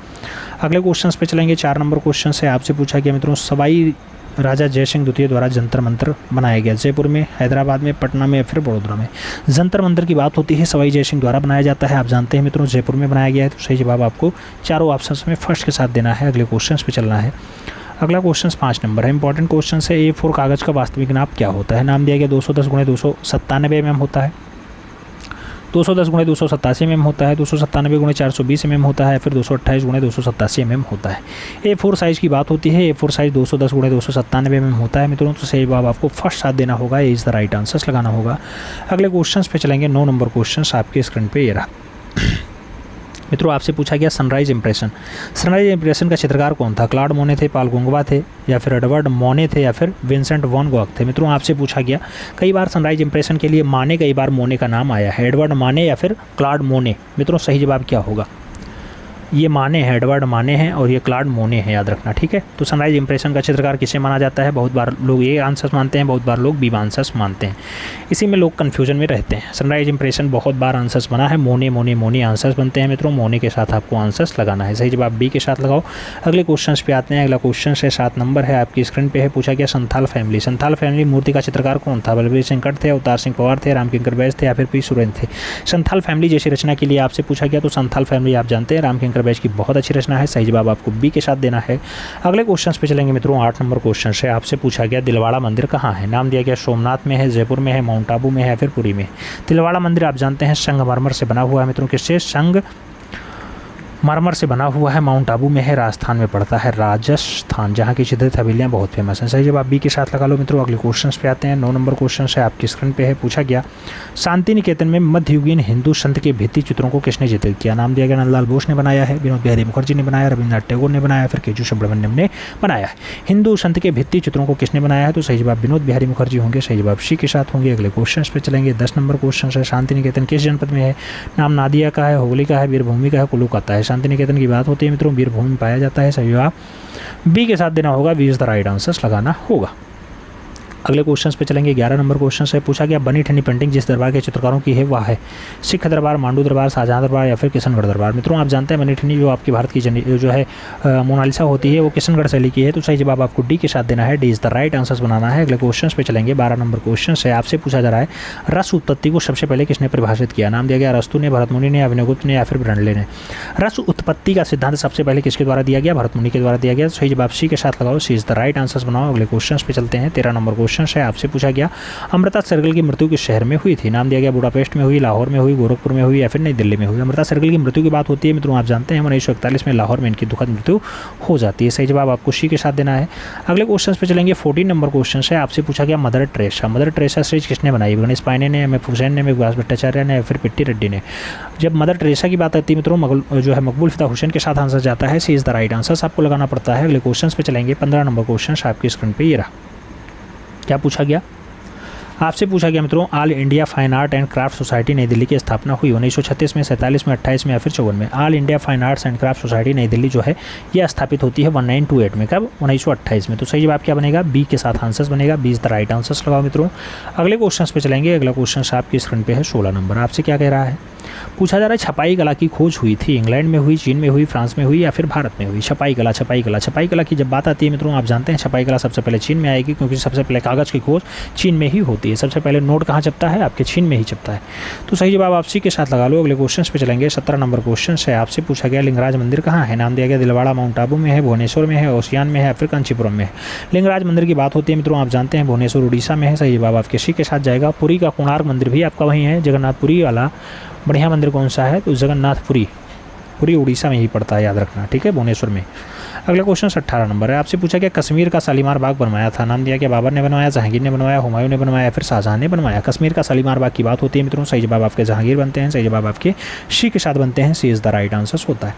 अगले क्वेश्चन पे चलेंगे। 4 नंबर क्वेश्चन से आपसे पूछा गया मित्रों सवाई राजा जयसिंह द्वितीय द्वारा जंतर मंतर बनाया गया। जयपुर में, हैदराबाद में, पटना में या फिर बड़ोदरा में। जंतर मंतर की बात होती है सवाई जयसिंह द्वारा बनाया जाता है, आप जानते हैं मित्रों जयपुर में बनाया गया है। तो सही जवाब आपको चारों ऑप्शन में फर्स्ट के साथ देना है। अगले क्वेश्चन पे चलना है। अगला क्वेश्चन 5 नंबर है, इंपॉर्टेंट क्वेश्चन है। A4 कागज़ का वास्तविक नाप क्या होता है? नाम दिया गया 210 × 297 mm होता है, 210 × 287 mm होता है, 297 × 420 mm होता है, फिर 228 × 287 mm होता है। A4 साइज़ की बात होती है। A4 साइज़ 210 × 297 mm होता है मित्रों, तो सही जवाब आपको फर्स्ट साथ देना होगा, ये इज़ द राइट आंसर्स लगाना होगा। अगले क्वेश्चन पे चलेंगे। 9 नंबर क्वेश्चन आपके स्क्रीन पे ये रहा मित्रों आपसे पूछा गया सनराइज इंप्रेशन का चित्रकार कौन था? क्लॉड मोने थे, पाल गोंगवा थे या फिर एडवर्ड मोने थे या फिर विंसेंट वॉन गॉग थे। मित्रों आपसे पूछा गया कई बार सनराइज इंप्रेशन के लिए माने, कई बार मोने का नाम आया है। एडवर्ड माने या फिर क्लॉड मोने। मित्रों सही जवाब क्या होगा? ये माने हैं, एडवर्ड माने हैं और ये क्लॉड मोने हैं, याद रखना, ठीक है। तो सनराइज इंप्रेशन का चित्रकार किसे माना जाता है? बहुत बार लोग ये आंसर्स मानते हैं, बहुत बार लोग बी आंसर्स मानते हैं, इसी में लोग कन्फ्यूजन में रहते हैं। सनराइज इंप्रेशन बहुत बार आंसर्स बना है, मोने आंसर्स बनते हैं मित्रों, मोने के साथ आपको आंसर्स लगाना है। सही जवाब बी के साथ लगाओ। अगले क्वेश्चन पे आते हैं। अगला क्वेश्चन है 7 नंबर है, आपकी स्क्रीन पे है। पूछा गया संथाल फैमिली मूर्ति का चित्रकार कौन था? बलबीर सिंह कट थे, अवतार सिंह पवार थे, रामकिंकर बैज थे या फिर पी सुरेंद्र थे। संथाल फैमिली जैसी रचना के लिए आपसे पूछा गया, तो संथाल फैमिली आप जानते हैं रामकिंकर बैज की बहुत अच्छी रचना है। सही जवाब आपको बी के साथ देना है। अगले क्वेश्चन पे चलेंगे मित्रों। 8 नंबर क्वेश्चन से आपसे पूछा गया दिलवाड़ा मंदिर कहाँ है? नाम दिया गया सोमनाथ में है, जयपुर में है, माउंट आबू में है, फिर पुरी में। दिलवाड़ा मंदिर आप जानते हैं संगमरमर से बना हुआ है मित्रों, किससे? संगमरमर से बना हुआ है, माउंट आबू में है, राजस्थान में पड़ता है, राजस्थान, जहाँ की छिद्रित हवेलियाँ बहुत फेमस हैं। सही जवाब बी के साथ लगा लो मित्रों। अगले क्वेश्चन पे आते हैं। 9 नंबर क्वेश्चन है, आपकी स्क्रीन पे है। पूछा गया शांति निकेतन में मध्ययुगीन हिंदू संत के भित्ति चित्रों को किसने चित्रित किया? नाम दिया गया नंदलाल बोस ने बनाया है, विनोद बिहारी मुखर्जी ने बनाया, रविन्द्रनाथ टैगोर ने बनाया, फिर केजू सुब्रमण्यम ने बनाया है। हिंदू संत के भित्ति चित्रों को किसने बनाया है? तो सही जवाब विनोद बिहारी मुखर्जी होंगे, सही जवाब सी के साथ होंगे। अगले क्वेश्चन पे चलेंगे। 10 नंबर क्वेश्चन है, शांति निकेतन किस जनपद में है? नाम नादिया का है, हुगली का है, वीरभूमि का है, कुल्लू का है। शांति निकेतन की बात होती है मित्रों, वीरभूमि में पाया जाता है। सही जवाब बी के साथ देना होगा, B is the right answers लगाना होगा। अगले क्वेश्चंस पे चलेंगे। 11 नंबर क्वेश्चन से पूछा गया बनी ठनी पेंटिंग जिस दरबार के चित्रकारों की है वह है सिख दरबार, मांडू दरबार, शाहजहां दरबार या फिर किशनगढ़ दरबार। मित्रों आप जानते हैं बनी ठनी जो आपकी भारत की जो है मोनालिसा होती है वो किशनगढ़ शैली की है, तो सही जवाब आपको डी के साथ देना है, D is the right answers बनाना है। अगले क्वेश्चन पे चलेंगे। 12 नंबर क्वेश्चन से आपसे पूछा जा रहा है रस उत्पत्ति को सबसे पहले किसने परिभाषित किया? नाम दिया गया अरस्तु ने, भरतमुनि ने, अभिनवगुप्त ने या फिर ब्रंडले ने। रस उत्पत्ति का सिद्धांत सबसे पहले किसके द्वारा दिया गया? भरतमुनि के द्वारा दिया गया। सही जवाब सी के साथ लगाओ, सी इज द राइट आंसर्स बनाओ। अगले क्वेश्चन पे चलते हैं। 13 नंबर क्वेश्चन है, आपसे पूछा गया अमृता शेरगिल की मृत्यु किस शहर में हुई थी? नाम दिया गया बुडापेस्ट में हुई, लाहौर में हुई, गोरखपुर में हुई या फिर नई दिल्ली में हुई। अमृता शेरगिल की मृत्यु की बात होती है मित्रों आप जानते हैं 1941 में लाहौर में इनकी दुखद मृत्यु हो जाती है। सही जवाब आपको सी के साथ देना है। अगले क्वेश्चन पे चलेंगे। 14 नंबर क्वेश्चन है, आपसे पूछा गया मदर टेरेसा सीरीज किसने बनाई? गणेश पायने ने, एम एफ हुसैन ने, विकास भट्टाचार्य ने या फिर पिट्टी रेड्डी ने। जब मदर टेरेसा की बात आती है मित्रों जो है मकबूल फिदा हुसैन के साथ आंसर जाता है, सी इज द राइट आंसर आपको लगाना पड़ता है। अगले क्वेश्चन पे चलेंगे। 15 नंबर क्वेश्चन आपकी स्क्रीन पर ये रहा। क्या पूछा गया? आपसे पूछा गया मित्रों all India fine art and craft society नई दिल्ली की स्थापना हुई 1936 में, 47 में, 28 में या फिर 54 में। All India fine arts and craft society नई दिल्ली जो है यह स्थापित होती है 1928 में। कब? 1928 में। तो सही जवाब क्या बनेगा? बी के साथ आंसर्स बनेगा। B is the right answers लगाओ मित्रों। अगले क्वेश्चन पे चलेंगे। अगला क्वेश्चन आपकी स्क्रीन पे है 16 नंबर। आपसे क्या कह रहा है? पूछा जा रहा है छपाई कला की खोज हुई थी इंग्लैंड में हुई, चीन में हुई, फ्रांस में हुई या फिर भारत में हुई। छपाई कला की जब बात आती है मित्रों, आप जानते हैं छपाई कला सबसे पहले चीन में आएगी, क्योंकि सबसे पहले कागज़ की खोज चीन में ही होती है। सबसे पहले नोट कहाँ छपता है? आपके चीन में ही छपता है। तो सही जवाब आप सी के साथ लगा लो। अगले क्वेश्चन पे चलेंगे। 17 नंबर क्वेश्चन है। आपसे पूछा गया लिंगराज मंदिर कहाँ है? नाम दिया गया दिलवाड़ा माउंट आबू में है, भुवनेश्वर में है, ओसियान में है या फिर कांचीपुरम में है। लिंगराज मंदिर की बात होती है मित्रों, आप जानते हैं भुवनेश्वर उड़ीसा में है। सही जवाब आपके सी के साथ जाएगा। पुरी का कोणार्क मंदिर भी आपका वहीं है। जगन्नाथपुरी वाला बढ़िया मंदिर कौन सा है? तो जगन्नाथपुरी उड़ीसा में ही पड़ता है, याद रखना, ठीक है, भुवनेश्वर में। अगला क्वेश्चन 18 नंबर है। आपसे पूछा गया कश्मीर का शालीमार बाग बनवाया था। नाम दिया कि बाबर ने बनवाया, जहांगीर ने बनवाया, हुमायूं ने बनवाया, फिर शाहजहां ने बनवाया। कश्मीर का शालीमार बाग की बात होती है मित्रों, सही जवाब आपके जहांगीर बनते हैं। सही जवाब आपके सी के साथ बनते हैं। सी इज द राइट आंसर होता है।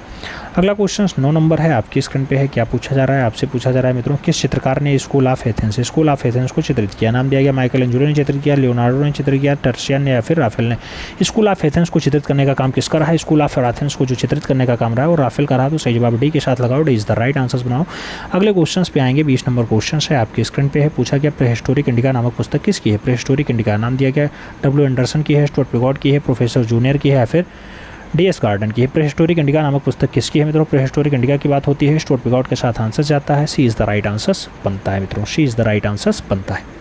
अगला क्वेश्चन 9 नंबर है। आपकी स्क्रीन पे है। क्या पूछा जा रहा है? आपसे पूछा जा रहा है मित्रों किस चित्रकार ने स्कूल ऑफ एथेंस को चित्रित किया? नाम दिया गया माइकल एंजेलो ने चित्रित किया, लियोनार्डो ने चित्रित किया, टर्सियन ने या फिर राफेल ने। स्कूल ऑफ एथेंस को चित्रित करने का काम किसका रहा है? स्कूल ऑफ एथेंस को जो चित्रित करने का काम रहा है वो राफेल का रहा। तो सही जवाब डी के साथ लगाओ। D is the right answers बनाओ। अगले क्वेश्चंस पे आएंगे। 20 नंबर क्वेश्चन है आपकी स्क्रीन पे है। पूछा गया प्रीहिस्टोरिक इंडिका नामक पुस्तक किसकी है? प्रीहिस्टोरिक इंडिका नाम दिया गया डब्ल्यू एंडरसन की है, स्टुअर्ट पिगॉट की है, प्रोफेसर जूनियर की है या फिर डी.एस. गार्डन की है। प्रीहिस्टोरिक इंडिका नामक पुस्तक किसकी है मित्रों? प्रीहिस्टोरिक इंडिका की बात होती है, स्टुअर्ट पिगॉट के साथ आंसर जाता है। सी इज द राइट आंसर्स बनता है मित्रों। सी इज द राइट आंसर्स बनता है।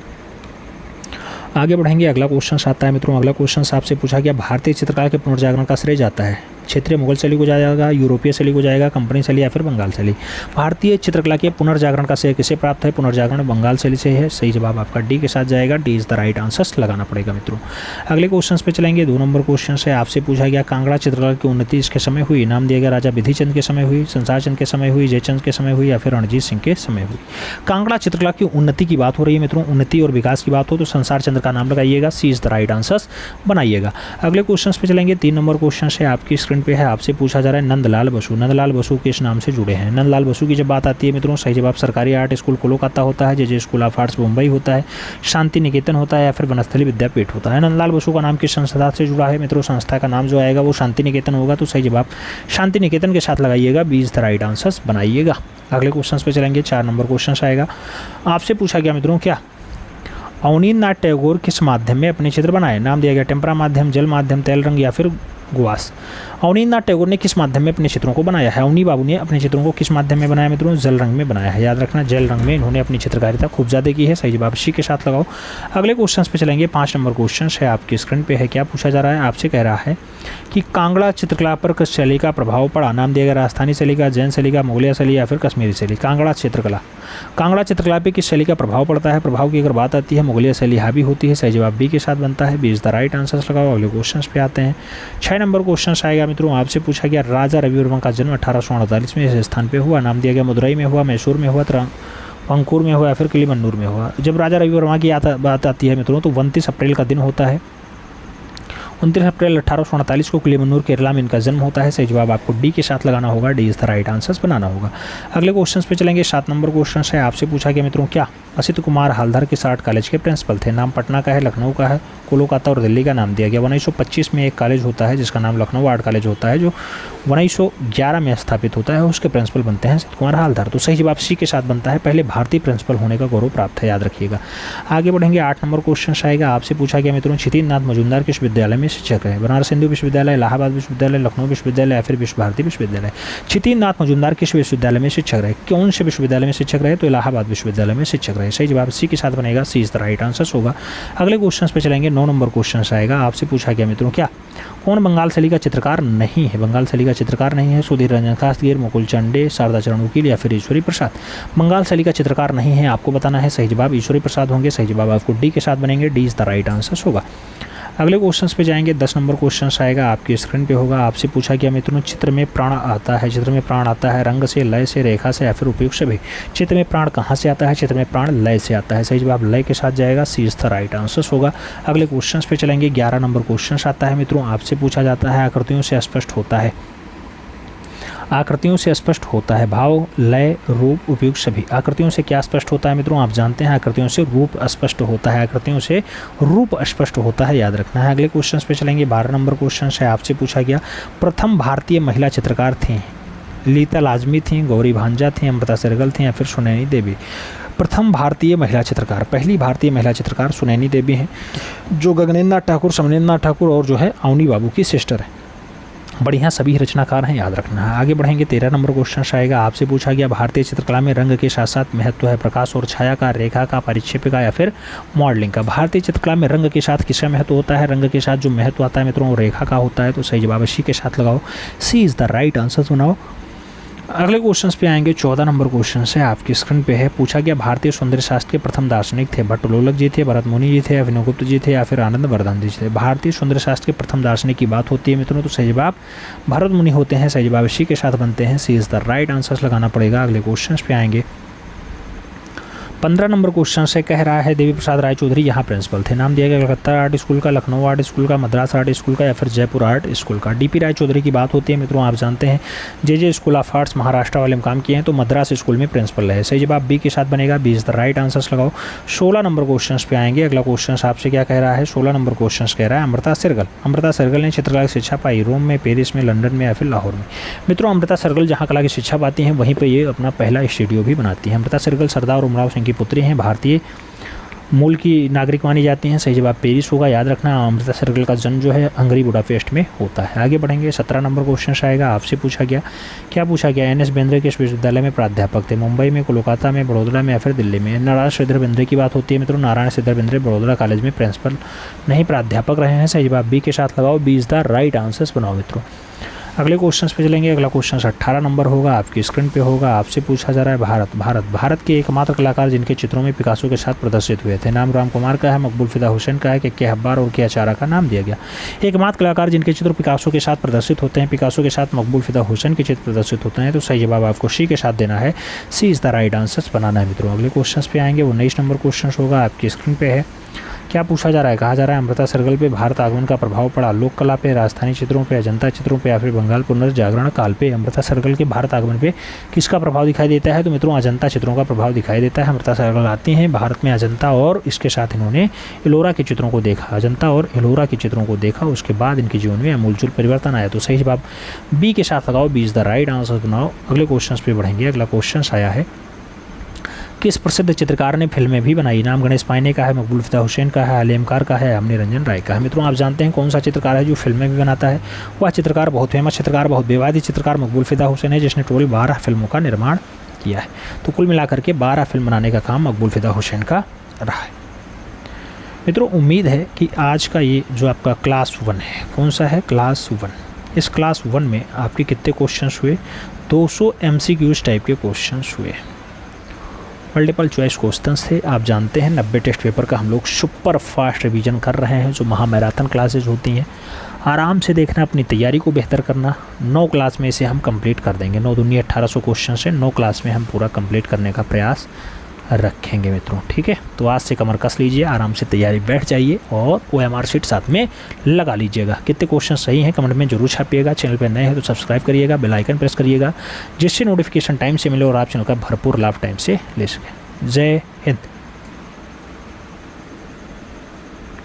आगे बढ़ेंगे। अगला क्वेश्चन आता है मित्रों। अगला क्वेश्चन आपसे पूछा गया भारतीय चित्रकला के पुनर्जागरण का श्रेय जाता है क्षेत्रीय मुगल शैली को जाएगा, यूरोपीय शैली को जाएगा, कंपनी शैली या फिर बंगाल शैली। भारतीय चित्रकला के पुनर्जागरण का श्रेय किसे प्राप्त है? पुनर्जागरण बंगाल शैली से है। सही जवाब आपका डी के साथ जाएगा। D is the right answers लगाना पड़ेगा मित्रों। अगले क्वेश्चन पे चलेंगे। 2 नंबर क्वेश्चन है। आपसे पूछा गया कांगड़ा चित्रकला की उन्नति इसके समय हुई। नाम दिया गया राजा विधिचंद के समय हुई, संसार चंद के समय हुई, जयचंद के समय हुई या फिर रणजीत सिंह के समय हुई। कांगड़ा चित्रकला की उन्नति की बात हो रही है मित्रों। उन्नति और विकास की बात हो तो संसार चंद्र का नाम लगाइएगा। सी इज द राइट आंसर्स बनाइएगा। अगले क्वेश्चन पे चलेंगे। 3 नंबर क्वेश्चन है आपकी स्क्रीन पे है। आपसे पूछा जा रहा है नंदलाल बसु किस नाम से जुड़े हैं? नंदलाल बसु की जब बात आती है मित्रों, सही जवाब सरकारी आर्ट स्कूल कोलकाता होता है, जे स्कूल ऑफ आर्ट्स मुंबई होता है, शांति निकेतन होता है या फिर वनस्थली विद्यापीठ होता है। नंदलाल बसु का नाम किस संस्था से जुड़ा है मित्रों? संस्था का नाम जो आएगा वो शांति निकेतन होगा। तो सही जवाब शांति निकेतन के साथ लगाइएगा। B is the right answers बनाइएगा। अगले क्वेश्चन पे चलेंगे। 4 नंबर क्वेश्चन आएगा। आपसे पूछा गया मित्रों क्या अवनींद्रनाथ टैगोर किस माध्यम में अपने चित्र बनाए? नाम दिया गया टेम्परा माध्यम, जल माध्यम, तेल रंग या फिर गुआस। अवनींद्रनाथ टैगोर ने किस माध्यम में अपने चित्रों को बनाया है? अवनी बाबू ने अपने चित्रों को किस माध्यम में बनाया मित्रों? जल रंग में बनाया है। याद रखना जल रंग में इन्होंने अपनी चित्रकारिता खूब ज़्यादा की है। सही जवाब सी के साथ लगाओ। अगले क्वेश्चन पे चलेंगे। 5 नंबर क्वेश्चन है आपकी स्क्रीन पे है। क्या पूछा जा रहा है? आपसे कह रहा है कि कांगड़ा चित्रकला पर किस शैली का प्रभाव पड़ा? नाम दिया गया राजस्थानी शैली का, जैन शैली का, मुगलिया शैली या फिर कश्मीरी शैली। कांगड़ा चित्रकला पे किस शैली का प्रभाव पड़ता है? प्रभाव की अगर बात आती है मुगलिया शैली हावी होती है। सही जवाब बी के साथ बनता है। B is the right answers लगाओ। अगले क्वेश्चन पे आते हैं। 6 नंबर क्वेश्चन आएगा मित्रों। आपसे पूछा गया राजा रवि वर्मा का जन्म 1848 में इस स्थान पे हुआ। नाम दिया गया मदुरई में हुआ, मैसूर में हुआ, अंकुर में हुआ या फिर किलीमन्नूर में हुआ। जब राजा रवि वर्मा की बात आती है मित्रों तो 29 अप्रैल का दिन होता है। 29 अप्रैल 1848 को किलीमन्नूर केरला में इनका जन्म होता है। सही जवाब आपको डी के साथ लगाना होगा। D is the right answers बनाना होगा। अगले क्वेश्चन पे चलेंगे। 7 नंबर क्वेश्चन है। आपसे पूछा गया मित्रों क्या असित कुमार हालधर के आर्ट कॉलेज के प्रिंसिपल थे? नाम पटना का है, लखनऊ का है, कोलकाता और दिल्ली का नाम दिया गया। 1925 में एक कॉलेज होता है जिसका नाम लखनऊ आर्ट कॉलेज होता है, जो 1911 में स्थापित होता है। उसके प्रिंसिपल बनते हैं असित कुमार हालधर। तो सही जवाब सी के साथ बनता है। पहले भारतीय प्रिंसिपल होने का गौरव प्राप्त है, याद रखिएगा। आगे बढ़ेंगे। 8 नंबर क्वेश्चन आएगा। आपसे पूछा गया मित्रों क्षितिज मजूमदार किस विद्यालय में शिक्षक है? बनारस हिंदू विश्वविद्यालय, इलाहाबाद विश्वविद्यालय, लखनऊ विश्वविद्यालय या फिर विश्व भारती विश्वविद्यालय। क्षितिज मजूमदार किस विश्वविद्यालय में शिक्षक रहे? कौन से विश्वविद्यालय में शिक्षक रहे? तो इलाहाबाद विश्वविद्यालय में शिक्षक रहे। सही जवाब सी के साथ बनेगा। सी इज द राइट आंसर होगा। अगले क्वेश्चन पे चलेंगे। 9 नंबर क्वेश्चन आएगा। आपसे पूछा गया मित्रों क्या कौन बंगाल शैली का चित्रकार नहीं है? बंगाल शैली का चित्रकार नहीं है सुधीर रंजन खासगीर, मुकुल चंडे, शारदा चरण वकील या फिर ईश्वरी प्रसाद। बंगाल शैली का चित्रकार नहीं है, आपको बताना है। सही जवाब ईश्वरी प्रसाद होंगे। सही जवाब आपको डी के साथ बनेंगे। D is the right answer होगा। अगले क्वेश्चन पे जाएंगे। 10 नंबर क्वेश्चन आएगा। आपकी स्क्रीन पे होगा। आपसे पूछा गया मित्रों चित्र में प्राण आता है। चित्र में प्राण आता है रंग से, लय से, रेखा से या फिर उपयुक्त से भी। चित्र में प्राण कहाँ से आता है? चित्र में प्राण लय से आता है। सही जवाब लय के साथ जाएगा। सी इज द राइट आंसर होगा। अगले क्वेश्चन पे चलेंगे। 11 नंबर क्वेश्चन आता है मित्रों। आपसे पूछा जाता है आकृतियों से स्पष्ट होता है। आकृतियों से स्पष्ट होता है भाव, लय, रूप, उपयुक्त सभी। आकृतियों से क्या स्पष्ट होता है मित्रों, आप जानते हैं आकृतियों से रूप स्पष्ट होता है, आकृतियों से रूप स्पष्ट होता है, याद रखना है। अगले क्वेश्चन पे चलेंगे। 12 नंबर क्वेश्चन है, आपसे पूछा गया प्रथम भारतीय महिला चित्रकार थी, लीता लाजमी थी, गौरी भांजा थी, अमृता सहगल थी या फिर सुनैनी देवी। प्रथम भारतीय महिला चित्रकार, पहली भारतीय महिला चित्रकार सुनैनी देवी हैं, जो गगनेन्द्र ठाकुर, समनेन्द्र ठाकुर और जो है अवनी बाबू की सिस्टर है। बढ़िया सभी रचनाकार हैं, याद रखना है। आगे बढ़ेंगे। 13 नंबर क्वेश्चन आएगा, आपसे पूछा गया भारतीय चित्रकला में रंग के साथ साथ महत्व है प्रकाश और छाया का, रेखा का, परिक्षेप का या फिर मॉडलिंग का। भारतीय चित्रकला में रंग के साथ किसका महत्व होता है, रंग के साथ जो महत्व आता है मित्रों वो रेखा का होता है, तो सही जवाब सी के साथ लगाओ, सी इज़ द राइट आंसर बनाओ। अगले क्वेश्चन पे आएंगे। 14 नंबर क्वेश्चन है, आपकी स्क्रीन पे है। पूछा गया भारतीय सौंदर्य शास्त्र के प्रथम दार्शनिक थे, भट्टलोलक जी थे, भरत मुनि जी थे, अभिनवगुप्त जी थे या फिर आनंद वर्धन जी थे। भारतीय सौंदर्य शास्त्र के प्रथम दार्शनिक की बात होती है मित्रों, तो सही जवाब भरत मुनि होते हैं, सही जवाब सी के साथ बनते हैं, सी इज़ द राइट आंसर लगाना पड़ेगा। अगले क्वेश्चन पे आएंगे। 15 नंबर क्वेश्चन से कह रहा है देवी प्रसाद राय चौधरी यहाँ प्रिंसिपल थे, नाम दिया गया कलकत्ता आर्ट स्कूल का, लखनऊ आर्ट स्कूल का, मद्रास आर्ट स्कूल का या फिर जयपुर आर्ट स्कूल का। डीपी राय चौधरी की बात होती है मित्रों, आप जानते हैं जे स्कूल ऑफ आर्ट्स महाराष्ट्र वाले में काम किए हैं, तो मद्रास स्कूल में प्रिंसिपल है, सही जवाब बी के साथ बनेगा, B is the right answer लगाओ। 16 नंबर क्वेश्चन पे आएंगे। अगला क्वेश्चन आपसे क्या कह रहा है, 16 नंबर क्वेश्चन कह रहा है अमृता सहगल। अमृता सहगल ने चित्रकला की शिक्षा पाई रोम में, पेरिस में, लंदन में या फिर लाहौर में। मित्रों अमृता सहगल जहाँ कला की शिक्षा पाती हैं वहीं पर ये अपना पहला स्टूडियो भी बनाती है। अमृता सहगल सरदार उमराव सिंह की पुत्री हैं, भारतीय मूल की नागरिक मानी जाती हैं, सही जवाब पेरिस होगा, याद रखना। अमृता सहगल का जन्म जो है हंगरी बुडापेस्ट में होता है। आगे बढ़ेंगे। 17 नंबर क्वेश्चन आएगा, आपसे पूछा गया क्या पूछा गया, एन एस बेंद्रे किस विश्वविद्यालय में प्राध्यापक थे, मुंबई में, कोलकाता में, बड़ौदा में या फिर दिल्ली में। नारायण श्रीधर बेंद्रे की बात होती है मित्रों, नारायण श्रीधर बेंद्रे बड़ौदा कॉलेज में प्रिंसिपल नहीं प्राध्यापक रहे हैं, सही जवाब बी के साथ लगाओ, B is the right answers बनाओ मित्रों। अगले क्वेश्चन पे चलेंगे। अगला क्वेश्चन 18 नंबर होगा, आपकी स्क्रीन पे होगा। आपसे पूछा जा रहा है भारत के एकमात्र कलाकार जिनके चित्रों में पिकासो के साथ प्रदर्शित हुए थे, नाम राम कुमार का है, मकबूल फिदा हुसैन का है, के हब्बार और के अचारा का नाम दिया गया। एकमात्र कलाकार जिनके चित्र पिकासो के साथ प्रदर्शित होते हैं, पिकासो के साथ मकबूल फिदा हुसैन के चित्र प्रदर्शित होते हैं, तो सही जवाब आपको सी के साथ देना है, सी इज़ द राइट आंसर बनाना है मित्रों। अगले क्वेश्चन पे आएंगे, 19 नंबर क्वेश्चन होगा, आपकी स्क्रीन पे है। क्या पूछा जा रहा है, कहा जा रहा है अमृता सहगल पे भारत आगमन का प्रभाव पड़ा लोक कला पे, राजस्थानी चित्रों पे, अजंता चित्रों पे या फिर बंगाल पुनर्जागरण काल पे। अमृता सहगल के भारत आगमन पे किसका प्रभाव दिखाई देता है, तो मित्रों अजंता चित्रों का प्रभाव दिखाई देता है। अमृता सहगल आती हैं भारत में, अजंता और इसके साथ इन्होंने एलोरा के चित्रों को देखा, अजंता और एलोरा के चित्रों को देखा, उसके बाद इनके जीवन में आमूलचूल परिवर्तन आया, तो सही जवाब बी के साथ लगाओ, B is the right answer बनाओ। अगले क्वेश्चन पे बढ़ेंगे। अगला क्वेश्चन आया है, किस प्रसिद्ध चित्रकार ने फिल्में भी बनाई, नाम गणेश पाइने का है, मकबूल फिदा हुसैन का है, आलेमकार का है, हमने रंजन राय का है। मित्रों आप जानते हैं कौन सा चित्रकार है जो फिल्में भी बनाता है, वह चित्रकार बहुत फेमस चित्रकार, बहुत विवादित चित्रकार मकबूल फिदा हुसैन है, जिसने टोटल 12 फिल्मों का निर्माण किया है। तो कुल मिलाकर के 12 फिल्म बनाने का काम मकबूल फिदा हुसैन का रहा है। मित्रों उम्मीद है कि आज का ये जो आपका क्लास 1 है, कौन सा है, क्लास 1, इस क्लास 1 में आपके कितने क्वेश्चन हुए, 200 MCQs टाइप के क्वेश्चन हुए, मल्टीपल चॉइस क्वेश्चंस थे। आप जानते हैं 90 टेस्ट पेपर का हम लोग सुपर फास्ट रिवीजन कर रहे हैं, जो महा मैराथन क्लासेज होती हैं। आराम से देखना, अपनी तैयारी को बेहतर करना। 9 क्लास में इसे हम कंप्लीट कर देंगे, 9 दूनी 1800 क्वेश्चन से 9 क्लास में हम पूरा कंप्लीट करने का प्रयास रखेंगे मित्रों, ठीक है। तो आज से कमर कस लीजिए, आराम से तैयारी बैठ जाइए और OMR शीट साथ में लगा लीजिएगा। कितने क्वेश्चन सही हैं कमेंट में जरूर छापिएगा। चैनल पर नए हैं तो सब्सक्राइब करिएगा, बेल आइकन प्रेस करिएगा, जिससे नोटिफिकेशन टाइम से मिले और आप चैनल का भरपूर लाभ टाइम से ले सकें। जय हिंद।